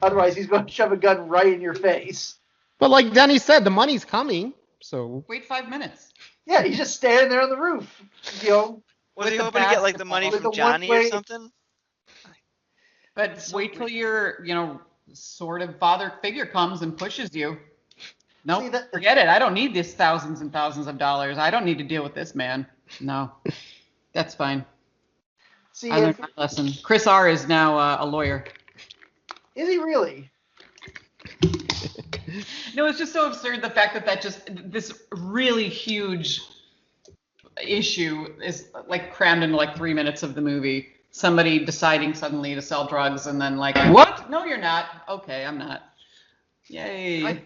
Otherwise, he's going to shove a gun right in your face. But like Denny said, the money's coming. So wait 5 minutes. Yeah, he's just standing there on the roof. Was he hoping to get like the money from Johnny or something? But wait till your, sort of father figure comes and pushes you. No, forget it. I don't need this thousands and thousands of dollars. I don't need to deal with this man. No, that's fine. See, I learned my lesson. Chris R. is now a lawyer. Is he really? No, it's just so absurd the fact that this really huge issue is like crammed into like 3 minutes of the movie. Somebody deciding suddenly to sell drugs and then like, what? No, you're not. Okay, I'm not. Yay.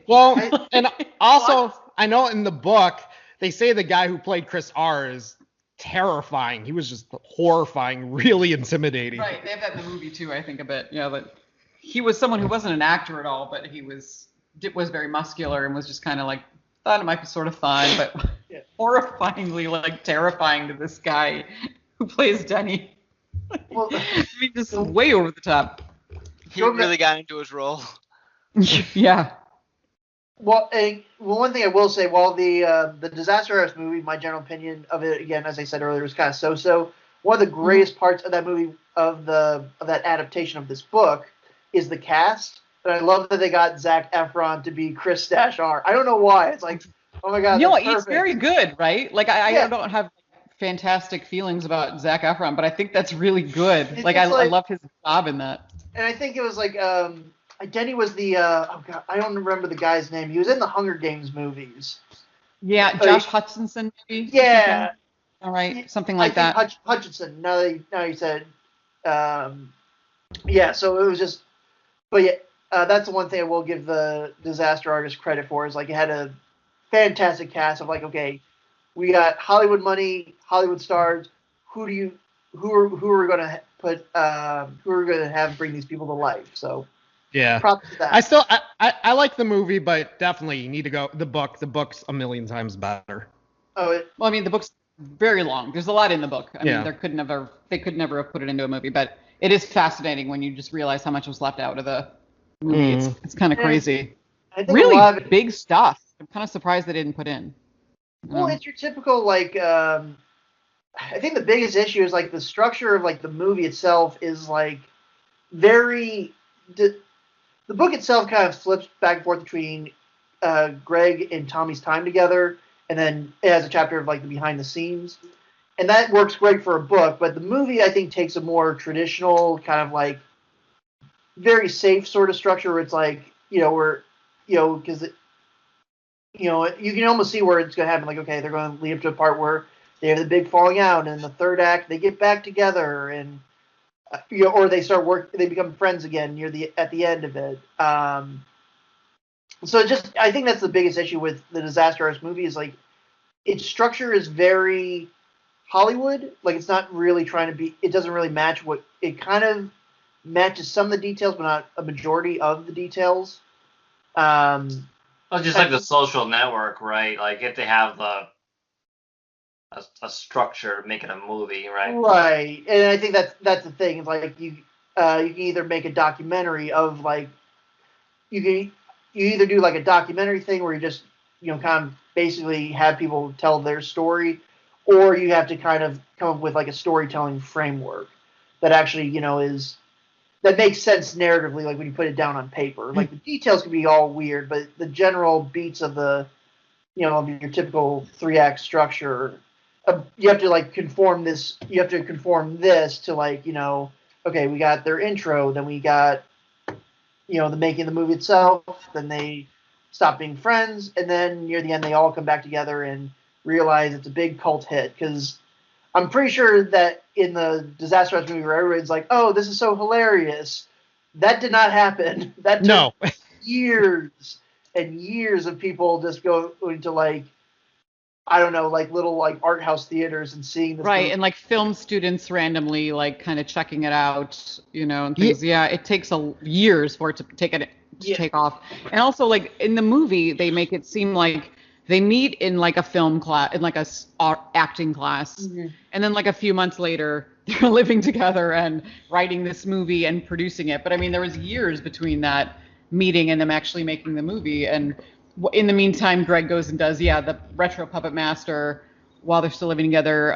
And also, I know in the book, they say the guy who played Chris R. is terrifying. He was just horrifying, really intimidating. Right, they have that in the movie too, I think, a bit. Yeah, but he was someone who wasn't an actor at all, but he was very muscular and was just kind of like, thought it might be sort of fun, but horrifyingly like terrifying to this guy who plays Denny. Well, I mean, just way over the top. He really got into his role. Yeah. Well, one thing I will say, while the Disaster Artist movie, my general opinion of it, again, as I said earlier, was kind of so-so. One of the greatest parts of that movie, of that adaptation of this book, is the cast. And I love that they got Zac Efron to be Chris Dashar. I don't know why. It's like, oh my god, that's he's very good, right? Like I don't have fantastic feelings about Zac Efron, but I think that's really good. I love his job in that. And I think it was like Denny was the I don't remember the guy's name. He was in the Hunger Games movies. Yeah, Josh Hutcherson maybe. Yeah. All right, something like that. Hutchinson. Now you said, yeah. So it was just, but yeah, that's the one thing I will give the Disaster Artist credit for, is like it had a fantastic cast of like, okay, we got Hollywood money, Hollywood stars. Who are we gonna put? Who are we gonna have bring these people to life? So. Yeah. Props to that. I like the movie, but definitely you need to go the book. The book's a million times better. Oh, well, I mean, the book's very long. There's a lot in the book. I mean, they could never have put it into a movie, but it is fascinating when you just realize how much was left out of the movie. It's kind of crazy. I think really big stuff. I'm kind of surprised they didn't put in. Well, it's your typical like. I think the biggest issue is like the structure of like the movie itself is like very. The book itself kind of flips back and forth between Greg and Tommy's time together, and then it has a chapter of like the behind the scenes, and that works great for a book. But the movie, I think, takes a more traditional kind of like very safe sort of structure, where it's like because you can almost see where it's going to happen. Like, okay, they're going to lead up to a part where they have the big falling out, and in the third act they get back together and. Or they they become friends again at the end of it. So I think that's the biggest issue with the Disaster Artist movie is like its structure is very Hollywood. Like it's not really trying to be. It doesn't really match what it kind of matches some of the details, but not a majority of the details. Well, just like the Social Network, right? Like if they have a structure, make it a movie, right? Right, and I think that's the thing. It's like you can either make a documentary of like you either do like a documentary thing where you just kind of basically have people tell their story, or you have to kind of come up with like a storytelling framework that actually that makes sense narratively, like when you put it down on paper. Like the details can be all weird, but the general beats of of your typical 3-act structure. You have to like conform this. You have to conform this to like okay, we got their intro, then we got the making of the movie itself, then they stop being friends, and then near the end they all come back together and realize it's a big cult hit. Because I'm pretty sure that in the Disaster Artist movie where everybody's like, oh, this is so hilarious, that did not happen. That took years and years of people just going to like. I don't know, like little like art house theaters and seeing this Right, movie. and like film students randomly like kind of checking it out, and Ye- things. Yeah, it takes years for it to take off. And also like in the movie, they make it seem like they meet in like a film class, in like a acting class, and then like a few months later, they're living together and writing this movie and producing it. But I mean, there was years between that meeting and them actually making the movie. And in the meantime, Greg goes and does the retro Puppet Master while they're still living together.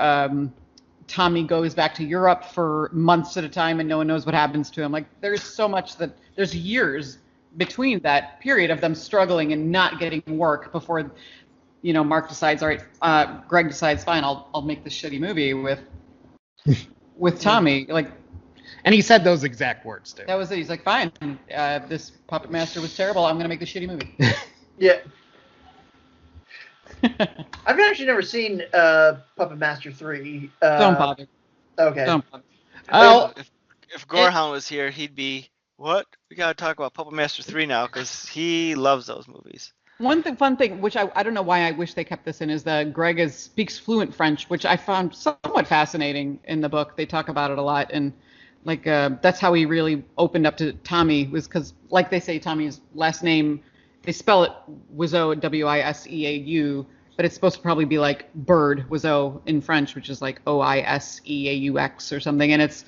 Tommy goes back to Europe for months at a time and no one knows what happens to him. Like there's so much there's years between that period of them struggling and not getting work before, Mark decides, all right, Greg decides, fine, I'll make this shitty movie with Tommy. Like, And he said those exact words too. that was it. He's like, fine, this Puppet Master was terrible. I'm gonna make this shitty movie. Yeah. I've actually never seen Puppet Master 3. Don't bother. Okay. Don't bother. Oh, If Gorehound was here, he'd be, what? We gotta talk about Puppet Master 3 now, because he loves those movies. Fun thing, which I don't know why I wish they kept this in, is that Greg speaks fluent French, which I found somewhat fascinating in the book. They talk about it a lot, and like that's how he really opened up to Tommy, was because, like they say, Tommy's last name, they spell it Wiseau, Wiseau, but it's supposed to probably be like bird, Wiseau in French, which is like Oiseaux or something, and it's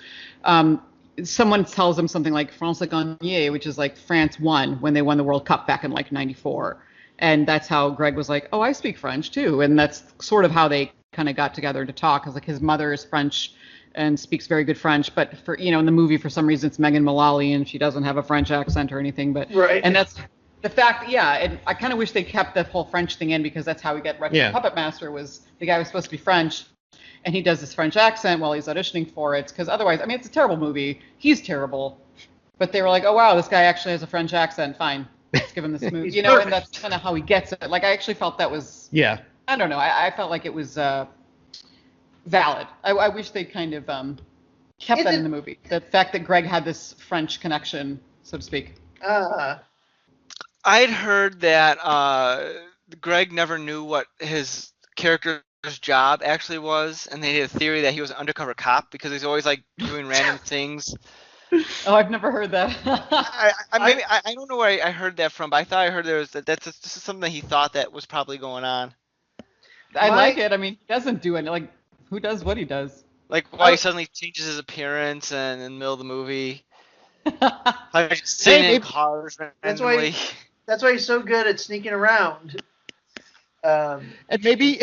someone tells him something like France a gagné, which is like France won when they won the World Cup back in like '94. And that's how Greg was like, oh, I speak French too. And that's sort of how they kind of got together to talk. Because like his mother is French and speaks very good French, but for in the movie for some reason it's Megan Mullally and she doesn't have a French accent or anything. But Right. And that's the fact. Yeah, and I kind of wish they kept that whole French thing in, because that's how we get Retro Puppet Master. Was the guy was supposed to be French, and he does this French accent while he's auditioning for it. Because otherwise, I mean, it's a terrible movie. He's terrible. But they were like, oh wow, this guy actually has a French accent. Fine. Let's give him this movie, and that's kind of how he gets it. Like, I actually felt that was, I don't know, I felt like it was valid. I wish they kind of kept that in the movie. The fact that Greg had this French connection, so to speak. I'd heard that Greg never knew what his character's job actually was, and they had a theory that he was an undercover cop because he's always like doing random things. Oh, I've never heard that. I don't know where I heard that from, but I thought I heard there was this is something that he thought that was probably going on. I like it. I mean, he doesn't do it. Like, who does what he does? Like why he suddenly changes his appearance and in the middle of the movie. Like just sitting in cars randomly. That's why he's so good at sneaking around. And maybe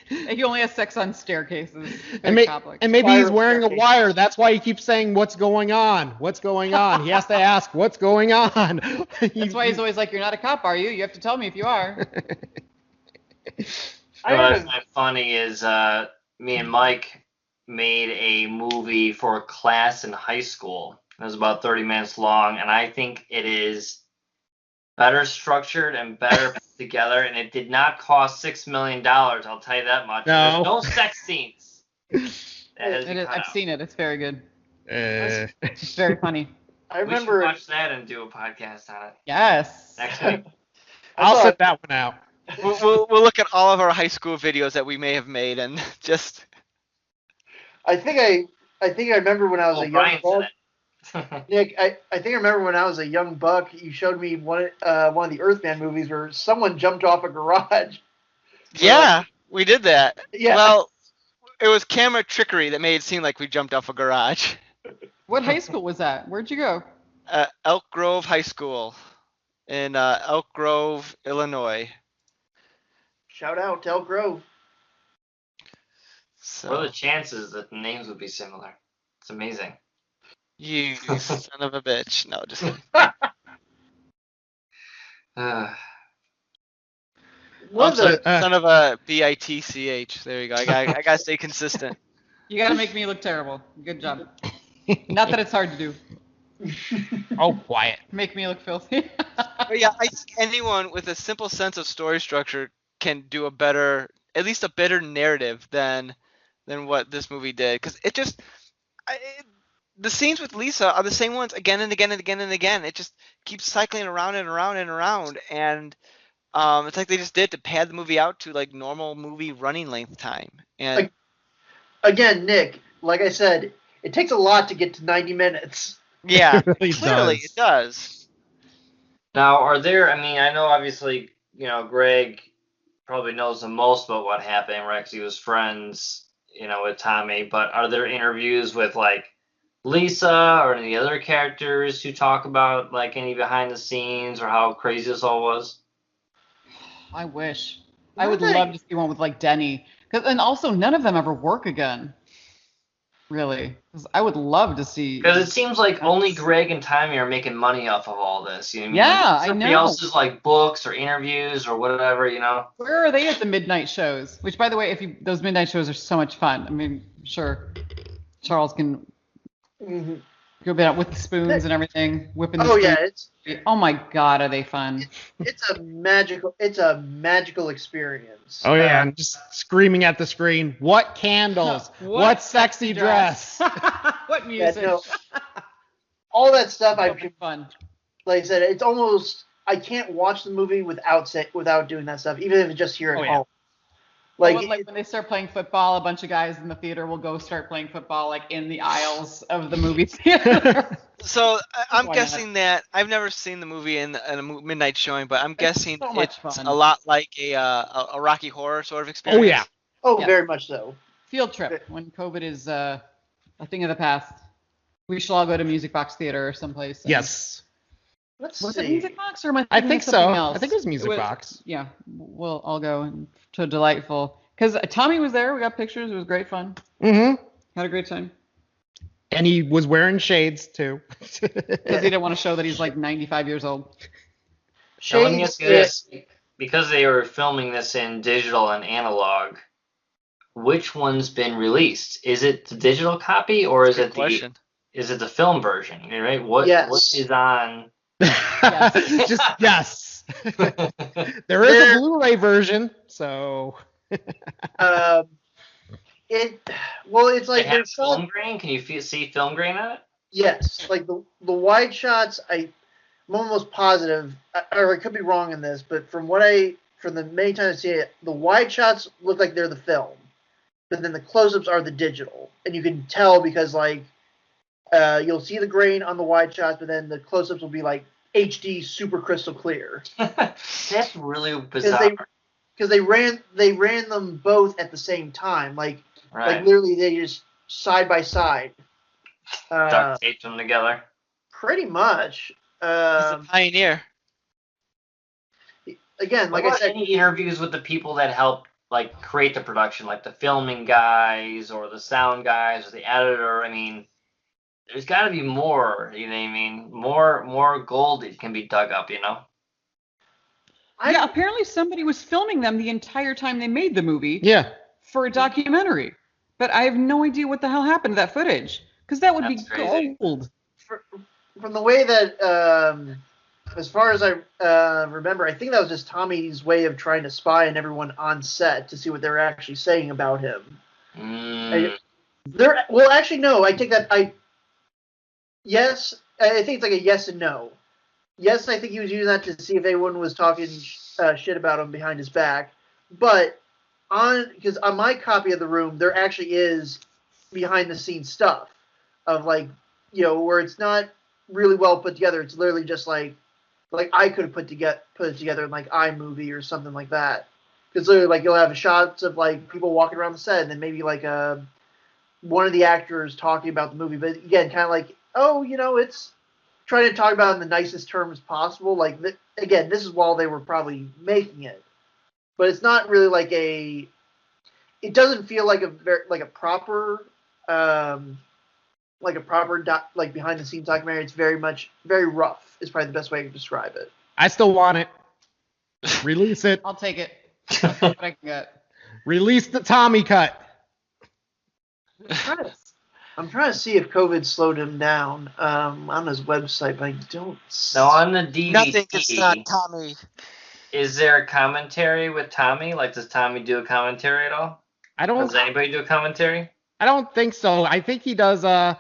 he only has sex on staircases. and maybe he's wearing a wire. That's why he keeps saying, "What's going on? What's going on?" He has to ask, "What's going on?" That's why he's always like, "You're not a cop, are you? You have to tell me if you are." What's funny is me and Mike made a movie for a class in high school. It was about 30 minutes long, and I think it is better structured and better put together, and it did not cost $6 million, I'll tell you that much. No. There's no sex scenes. I've seen it. It's very good. Uh, It's very funny. I We remember should watch that and do a podcast on it Yes. next week. I'll set that one out. We'll look at all of our high school videos that we may have made and just. I think I remember when I was a young Brian's in buck. it. Nick, I think I remember when I was a young buck, you showed me one of the Earthman movies where someone jumped off a garage. Yeah, we did that. Yeah. Well, it was camera trickery that made it seem like we jumped off a garage. What high school was that? Where'd you go? Elk Grove High School in Elk Grove, Illinois. Shout out to Elk Grove. So, What are the chances that the names would be similar? It's amazing. you son of a bitch. No, just kidding. Son of a bitch. There you go. I gotta stay consistent. You gotta make me look terrible. Good job. Not that it's hard to do. Oh, quiet. Make me look filthy. But yeah, I think anyone with a simple sense of story structure can do at least a better narrative than what this movie did. Because the scenes with Lisa are the same ones again and again and again and again. It just keeps cycling around and around and around. And It's like they just did to pad the movie out to like normal movie running length time. And Like, again, Nick, like I said, it takes a lot to get to 90 minutes. yeah, It really clearly does. it does. Now, are there? I mean, I know obviously, Greg probably knows the most about what happened, right? 'Cause he was friends, with Tommy. But are there interviews with like Lisa or any other characters who talk about like any behind the scenes or how crazy this all was? I wish. I would Right. love to see one with like Denny. And also, none of them ever work again. Really. 'Cause I would love to see. Because it seems like only Greg and Tommy are making money off of all this. You know what I mean? Yeah, Like, I somebody know. else's like books or interviews or whatever, Where are they at the midnight shows? Which, by the way, those midnight shows are so much fun. I mean, sure, Charles can hmm go out with the spoons and everything, whipping the Oh spoons. yeah, it's Oh my God, are they fun? it's a magical experience. Oh yeah, and just screaming at the screen. What candles? What sexy dress? What Yeah, music? no, all that stuff. That'll be fun. Like I said, it's almost I can't watch the movie without doing that stuff, even if it's just here at Oh, yeah. home. Like, Like, when they start playing football, a bunch of guys in the theater will go start playing football like in the aisles of the movie theater. So I'm Why guessing that I've never seen the movie in a midnight showing, but I'm guessing so much it's fun. a lot like a Rocky Horror sort of experience. Oh yeah. oh, Yeah. very much so. Field trip when COVID is a thing of the past. We should all go to Music Box Theater or someplace. and- Yes. Let's Was see. it Music Box or am I I thinking think of something so. else? I think it was Music Box. Yeah, we'll all go to Delightful. Because Tommy was there. We got pictures. It was great fun. Mm-hmm. Had a great time. And he was wearing shades too. Because he didn't want to show that he's like 95 years old. Now, let me Shades ask you this. Because they were filming this in digital and analog, which one's been released? Is it the digital copy or is Good it question. the film version? Right? What Yes. is on? Just yes. There is a Blu-ray version, so It's They like have there's film some, grain. Can you see film grain on it? yes, like the wide shots. I'm almost positive, or I could be wrong in this, but from the many times I see it, the wide shots look like they're the film, but then the close-ups are the digital, and you can tell because like you'll see the grain on the wide shots, but then the close-ups will be like HD, super crystal clear. That's really Because bizarre. they ran them both at the same time, like Right. literally they just side by side. Duct taped them together. Pretty much. He's a pioneer. Again, like What I about said, any interviews with the people that helped like create the production, like the filming guys or the sound guys or the editor? I mean, there's got to be more. You know what I mean? More gold that can be dug up. Yeah, apparently somebody was filming them the entire time they made the movie yeah. for a documentary. But I have no idea what the hell happened to that footage. Because that would That's be crazy. gold. from the way that, as far as I remember, I think that was just Tommy's way of trying to spy on everyone on set to see what they were actually saying about him. Well, actually, no. I take that. Yes, I think it's like a yes and no. Yes, I think he was using that to see if anyone was talking shit about him behind his back. But because on my copy of The Room, there actually is behind the scenes stuff of like, where it's not really well put together. It's literally just like I could have put it together in like iMovie or something like that. Because literally, like you'll have shots of like people walking around the set, and then maybe like one of the actors talking about the movie. But again, kind of like, it's trying to talk about it in the nicest terms possible. Like again, this is while they were probably making it, but it's not really like it doesn't feel like a proper like behind the scenes documentary. It's very rough is probably the best way to describe it. I still want it. Release it. I'll take it. I'll take what I can get. Release the Tommy cut. I'm trying to see if COVID slowed him down on his website, but I don't. No, on the DVD. Nothing it's not Tommy. Is there a commentary with Tommy? Like, does Tommy do a commentary at all? Does anybody do a commentary? I don't think so. I think he does a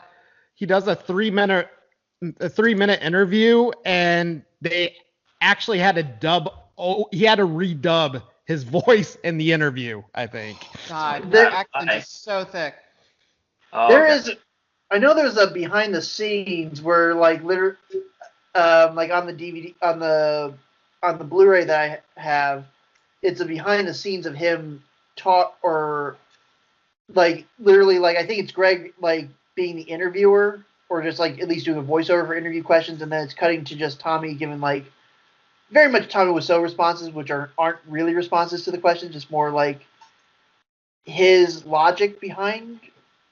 3-minute interview, and they actually had to dub he had to redub his voice in the interview, I think. God, There- the accent is so thick. Oh, There okay. is, I know there's a behind the scenes where like like on the DVD on the Blu-ray that I have, it's a behind the scenes of him talk or like literally like I think it's Greg like being the interviewer or just like at least doing a voiceover for interview questions, and then it's cutting to just Tommy giving like very much Tommy Wiseau responses, which aren't really responses to the questions, just more like his logic behind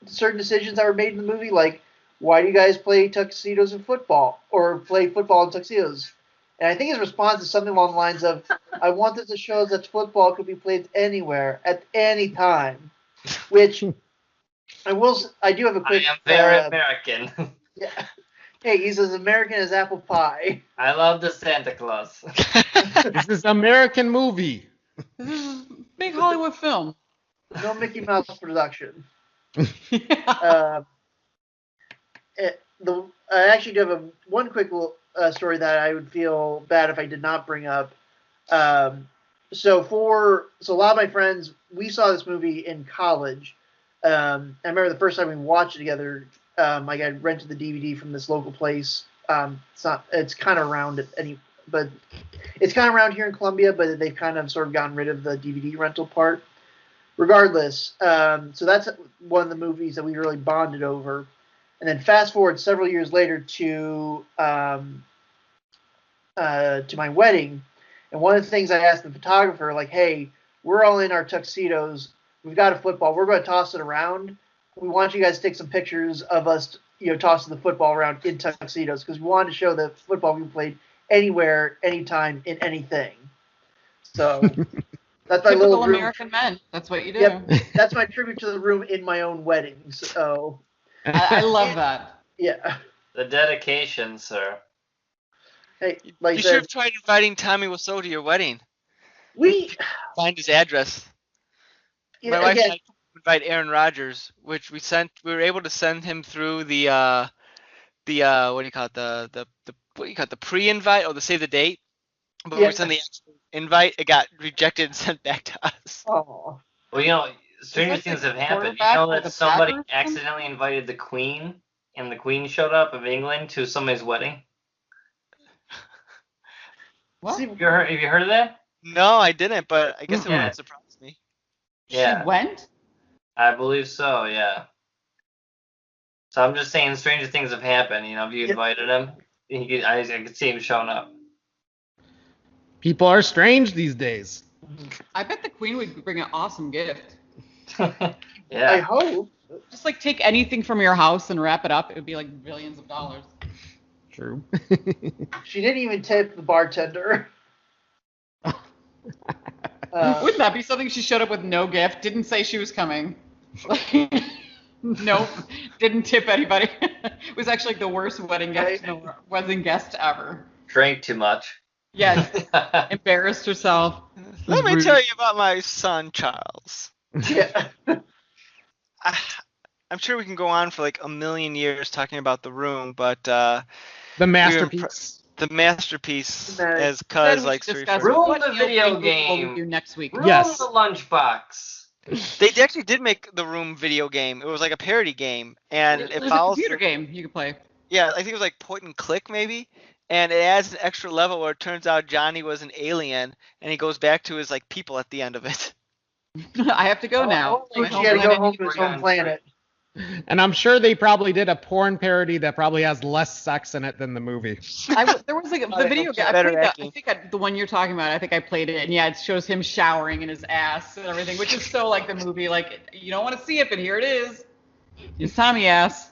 certain decisions that were made in the movie, like why do you guys play tuxedos in football or play football in tuxedos? And I think his response is something along the lines of, "I wanted to show that football could be played anywhere at any time," which I do have a I quick. am very American. Yeah. Hey, he's as American as apple pie. I love the Santa Claus. This is an American movie. This is a big Hollywood film. No Mickey Mouse production. Yeah. I actually do have one quick story that I would feel bad if I did not bring up. So a lot of my friends, we saw this movie in college. I remember the first time we watched it together. Like I rented the DVD from this local place. It's kind of around but it's kind of around here in Columbia, but they've kind of sort of gotten rid of the DVD rental part. Regardless, so that's one of the movies that we really bonded over. And then fast forward several years later to my wedding, and one of the things I asked the photographer, like, "Hey, we're all in our tuxedos. We've got a football. We're going to toss it around. We want you guys to take some pictures of us, tossing the football around in tuxedos because we wanted to show that football can be played anywhere, anytime, in anything." So that's my Typical little room. American men. That's what you do. Yep, that's my tribute to the room in my own wedding. So I love that. yeah. The dedication, sir. Hey, like You I should have said, tried inviting Tommy Wiseau to your wedding. we Find his address. My wife again. and I invite Aaron Rodgers, which we were able to send him through the what do you call it, the what do you call it, the pre-invite or the save the date. But when Yeah. we sent the actual invite, it got rejected and sent back to us. Oh, Well, stranger that things the have happened. You quarterback know for that the somebody Packers? accidentally invited the Queen, and the Queen showed up of England to somebody's wedding. What? see, Have you heard of that? No, I didn't, but I guess it Yeah. wouldn't surprise me. Yeah. She went? I believe so, yeah. So I'm just saying stranger things have happened. If you Yeah. invited him, I could see him showing up. People are strange these days. I bet the Queen would bring an awesome gift. I Yeah. hope. Just like take anything from your house and wrap it up. It would be like billions of dollars. True. She didn't even tip the bartender. Wouldn't that be something? She showed up with no gift, didn't say she was coming. Nope, didn't tip anybody. It was actually like the worst wedding guest ever. Drank too much. Yes, embarrassed herself. Let me Rude. tell you about my son Charles. Yeah. I'm sure we can go on for like a million years talking about The Room, but The masterpiece. the masterpiece, Nice. as Instead, Cuz we likes should to discuss refer to. Room what the Neil video Breen movie game. will we do next week. Room Yes. the lunchbox. They actually did make The Room video game. It was like a parody game, and it There's a follows. computer game you can play. Yeah, I think it was like point and click maybe, and it adds an extra level where it turns out Johnny was an alien, and he goes back to his like people at the end of it. I have to go now. Oh, My He home had to go planet home needs to his to home planet. And I'm sure they probably did a porn parody that probably has less sex in it than the movie. There was like Oh, the video game. I better played acting. the one you're talking about. I think I played it, and yeah, it shows him showering in his ass and everything, which is so like the movie. Like you don't want to see it, but here it is. It's Tommy ass.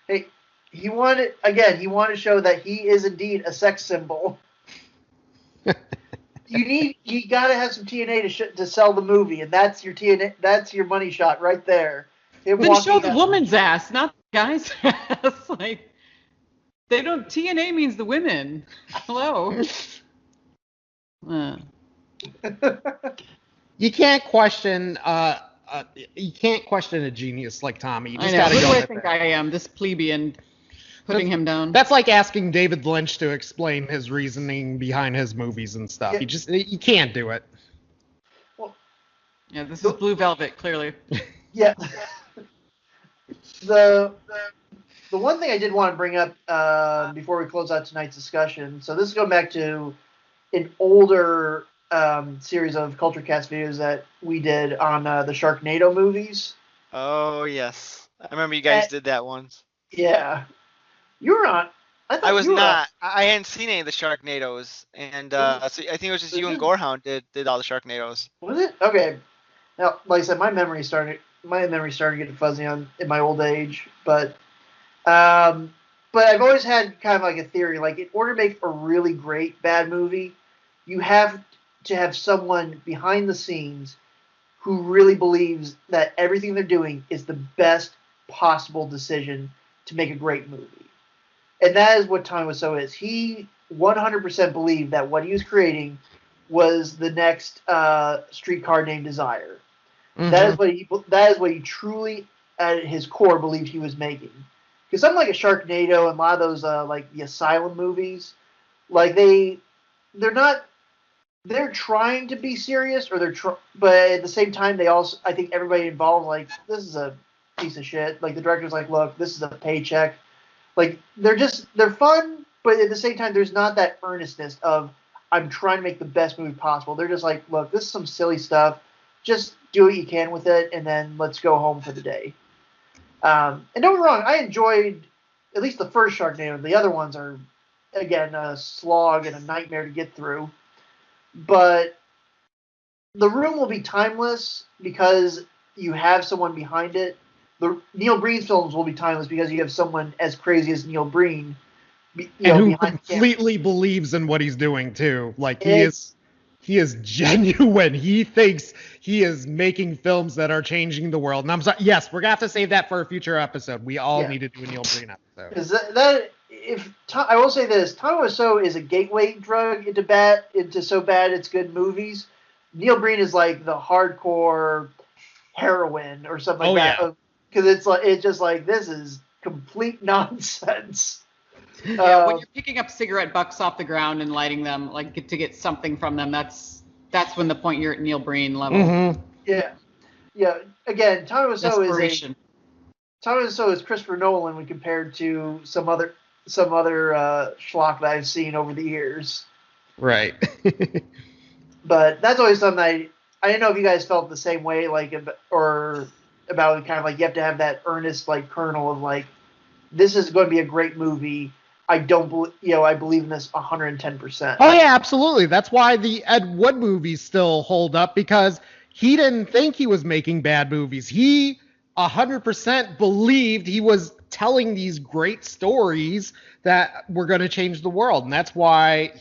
Hey, he wanted to show that he is indeed a sex symbol. You gotta have some TNA to sell the movie, and that's your TNA. That's your money shot right there. Him Then walking show the out- woman's ass, not the guy's ass. Like they don't. TNA means the women. Hello. You can't question a genius like Tommy. You I just know. gotta Who go do I with think it. I am? This plebeian. putting him down. That's like asking David Lynch to explain his reasoning behind his movies and stuff. Yeah. You can't do it. Well, Yeah, this is Blue Velvet, clearly. yeah. The one thing I did want to bring up before we close out tonight's discussion. So this is going back to an older series of Culture Cast videos that we did on the Sharknado movies. Oh, yes. I remember you guys did that once. Yeah. You were on. I was not. I hadn't seen any of the Sharknadoes, and so I think it was just you and Gorehound did all the Sharknadoes. Was it? Okay. Now, like I said, my memory started getting fuzzy in my old age, but I've always had kind of like a theory, like in order to make a really great bad movie, you have to have someone behind the scenes who really believes that everything they're doing is the best possible decision to make a great movie. And that is what Tommy Wiseau is. He 100% believed that what he was creating was the next Streetcar Named Desire. Mm-hmm. That is what he truly, at his core, believed he was making. Because something like a Sharknado and a lot of those like the Asylum movies, like they're trying to be serious, but at the same time they also, I think everybody involved, like, this is a piece of shit. Like the director's like, look, this is a paycheck. Like they're fun, but at the same time there's not that earnestness of I'm trying to make the best movie possible. They're just like, look, this is some silly stuff. Just do what you can with it, and then let's go home for the day. And don't get me wrong, I enjoyed at least the first Sharknado. The other ones are, again, a slog and a nightmare to get through. But The Room will be timeless because you have someone behind it. The Neil Breen's films will be timeless because you have someone as crazy as Neil Breen, who completely believes in what he's doing too. Like he is genuine. He thinks he is making films that are changing the world. And I'm sorry. Yes, we're gonna have to save that for a future episode. We all need to do a Neil Breen episode. I will say this, Tommy Wiseau is a gateway drug into so bad it's good movies. Neil Breen is like the hardcore heroin or something like that. Because it's just like, this is complete nonsense. Yeah, when you're picking up cigarette butts off the ground and lighting them, like to get something from them, that's when the point you're at Neil Breen level. Mm-hmm. Yeah. Again, Tommy Wiseau is Christopher Nolan when compared to some other schlock that I've seen over the years. Right. But that's always something I didn't know if you guys felt the same way, like, or about kind of like you have to have that earnest like kernel of like, this is going to be a great movie. I believe in this 110%. Oh yeah, absolutely. That's why the Ed Wood movies still hold up, because he didn't think he was making bad movies. He 100% believed he was telling these great stories that were going to change the world, and that's why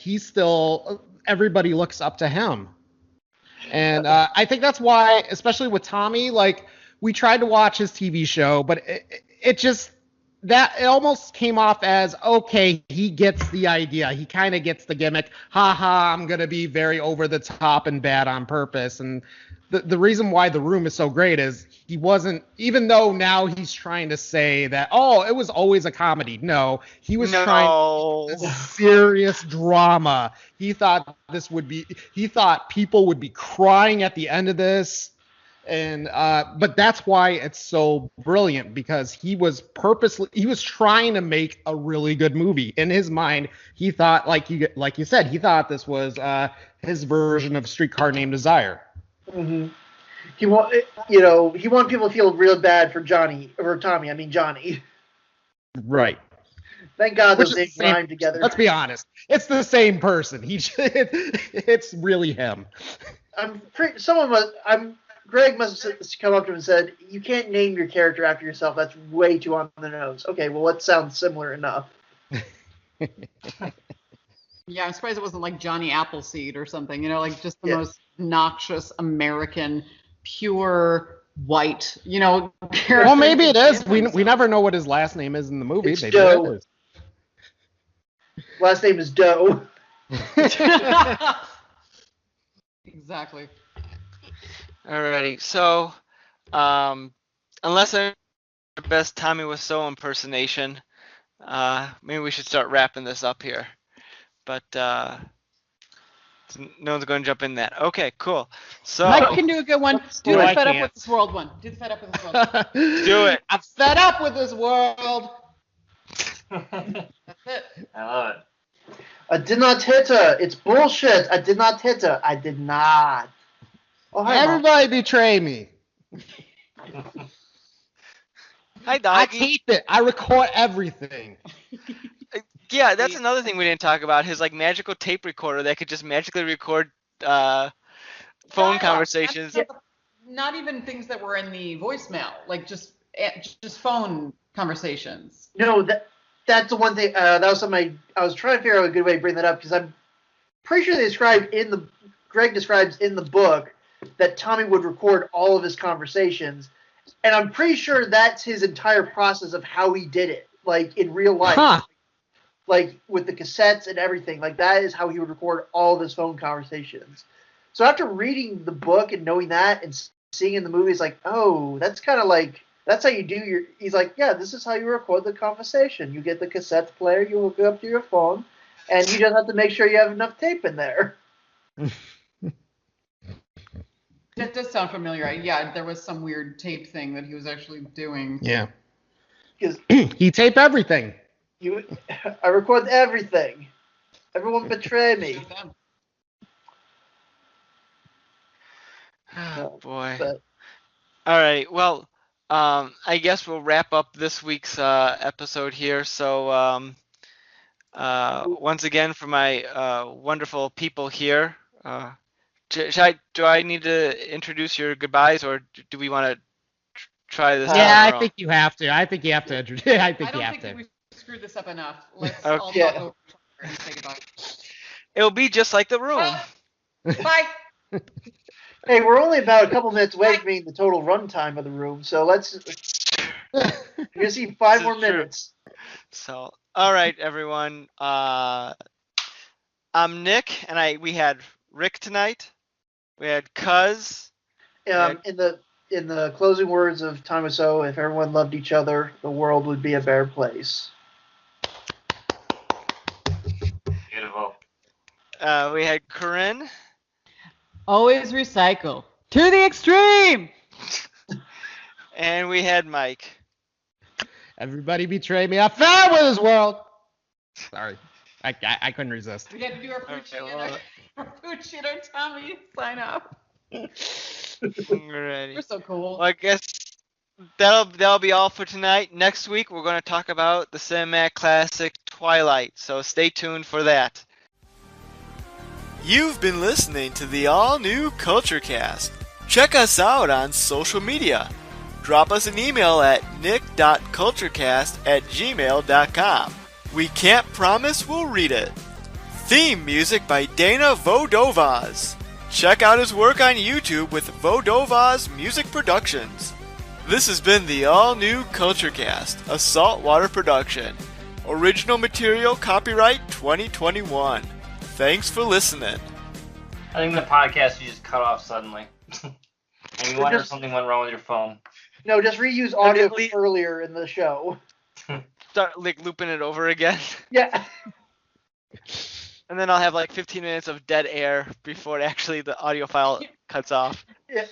everybody looks up to him. And I think that's why, especially with Tommy, like, we tried to watch his TV show, but it almost came off as, okay, he gets the idea. He kind of gets the gimmick. I'm going to be very over the top and bad on purpose. And the reason why The Room is so great is he wasn't, even though now he's trying to say that, it was always a comedy. No, he was trying serious drama. He thought people would be crying at the end of this. And but that's why it's so brilliant, because he was trying to make a really good movie. In his mind, he thought, like you said, he thought this was his version of Streetcar Named Desire. Mm-hmm. He wanted people to feel real bad for Tommy. Right. Thank God those names rhyme together. Let's be honest. It's the same person. It's really him. Greg must have come up to him and said, you can't name your character after yourself. That's way too on the nose. Okay, well, what sounds similar enough? Yeah, I'm surprised it wasn't like Johnny Appleseed or something, like just the most noxious American, pure white, character. Well, maybe it is. We never know what his last name is in the movie. It's maybe Doe. It is. Last name is Doe. Exactly. Alrighty, so unless I'm the best Tommy Wiseau impersonation, maybe we should start wrapping this up here. But no one's going to jump in that. Okay, cool. So Mike can do a good one. Do No, the I fed up can't. with this world one. Do the fed up with this world. do it. I'm fed up with this world. That's it. I love it. I did not hit her. It's bullshit. I did not hit her. I did not. Oh, hi, Mom. Everybody betray me. Hi, I doggy. tape it. I record everything. Yeah, that's another thing we didn't talk about. His like magical tape recorder that could just magically record phone Dialogue. conversations. Not even things that were in the voicemail, like just phone conversations. No, that's the one thing. That was something I was trying to figure out a good way to bring that up because I'm pretty sure Greg describes in the book that Tommy would record all of his conversations, and I'm pretty sure that's his entire process of how he did it, like in real life. Huh. Like with the cassettes and everything, like that is how he would record all of his phone conversations. So after reading the book and knowing that and seeing in the movies, like, oh, that's kind of like, that's how you do your, he's like, yeah, this is how you record the conversation. You get the cassette player, you hook it up to your phone, and you just have to make sure you have enough tape in there. That does sound familiar. Yeah, there was some weird tape thing that he was actually doing. Yeah. 'Cause He taped everything. I record everything. Everyone betray me. Oh, boy. But All right. Well, I guess we'll wrap up this week's episode here. So, once again, for my wonderful people here, do I need to introduce your goodbyes, or do we want to try this? Yeah, on our I think you have to. I think you have to. I think I you don't have think that to. we screwed this up enough. Let's Okay. all talk over each other and say goodbye. It'll be just like the room. Bye. hey, we're only about a couple minutes away from being the total runtime of the room, so let's. You're gonna see 5 This more is true. minutes. So, all right, everyone. I'm Nick, and we had Rick tonight. We had Cuz. In the closing words of Tommy Wiseau, if everyone loved each other, the world would be a better place. Beautiful. We had Corinne. Always recycle to the extreme. And we had Mike. Everybody betray me. I'm fed up with this world. Sorry. I couldn't resist. We had to do our food sheet Okay, and our food sheet, our Tommy sign off. Alrighty. We're so cool. Well, I guess that'll be all for tonight. Next week we're going to talk about the cinematic classic Twilight. So stay tuned for that. You've been listening to the all-new CultureCast. Check us out on social media. Drop us an email at nick.culturecast@gmail.com. We can't promise we'll read it. Theme music by Dana Vodovaz. Check out his work on YouTube with Vodovaz Music Productions. This has been the all-new CultureCast, a saltwater production. Original material copyright 2021. Thanks for listening. I think the podcast you just cut off suddenly. And you wonder if something went wrong with your phone. No, just reuse audio At least- from earlier in the show. Start like looping it over again. Yeah. And then I'll have like 15 minutes of dead air before actually the audio file cuts off. Yeah.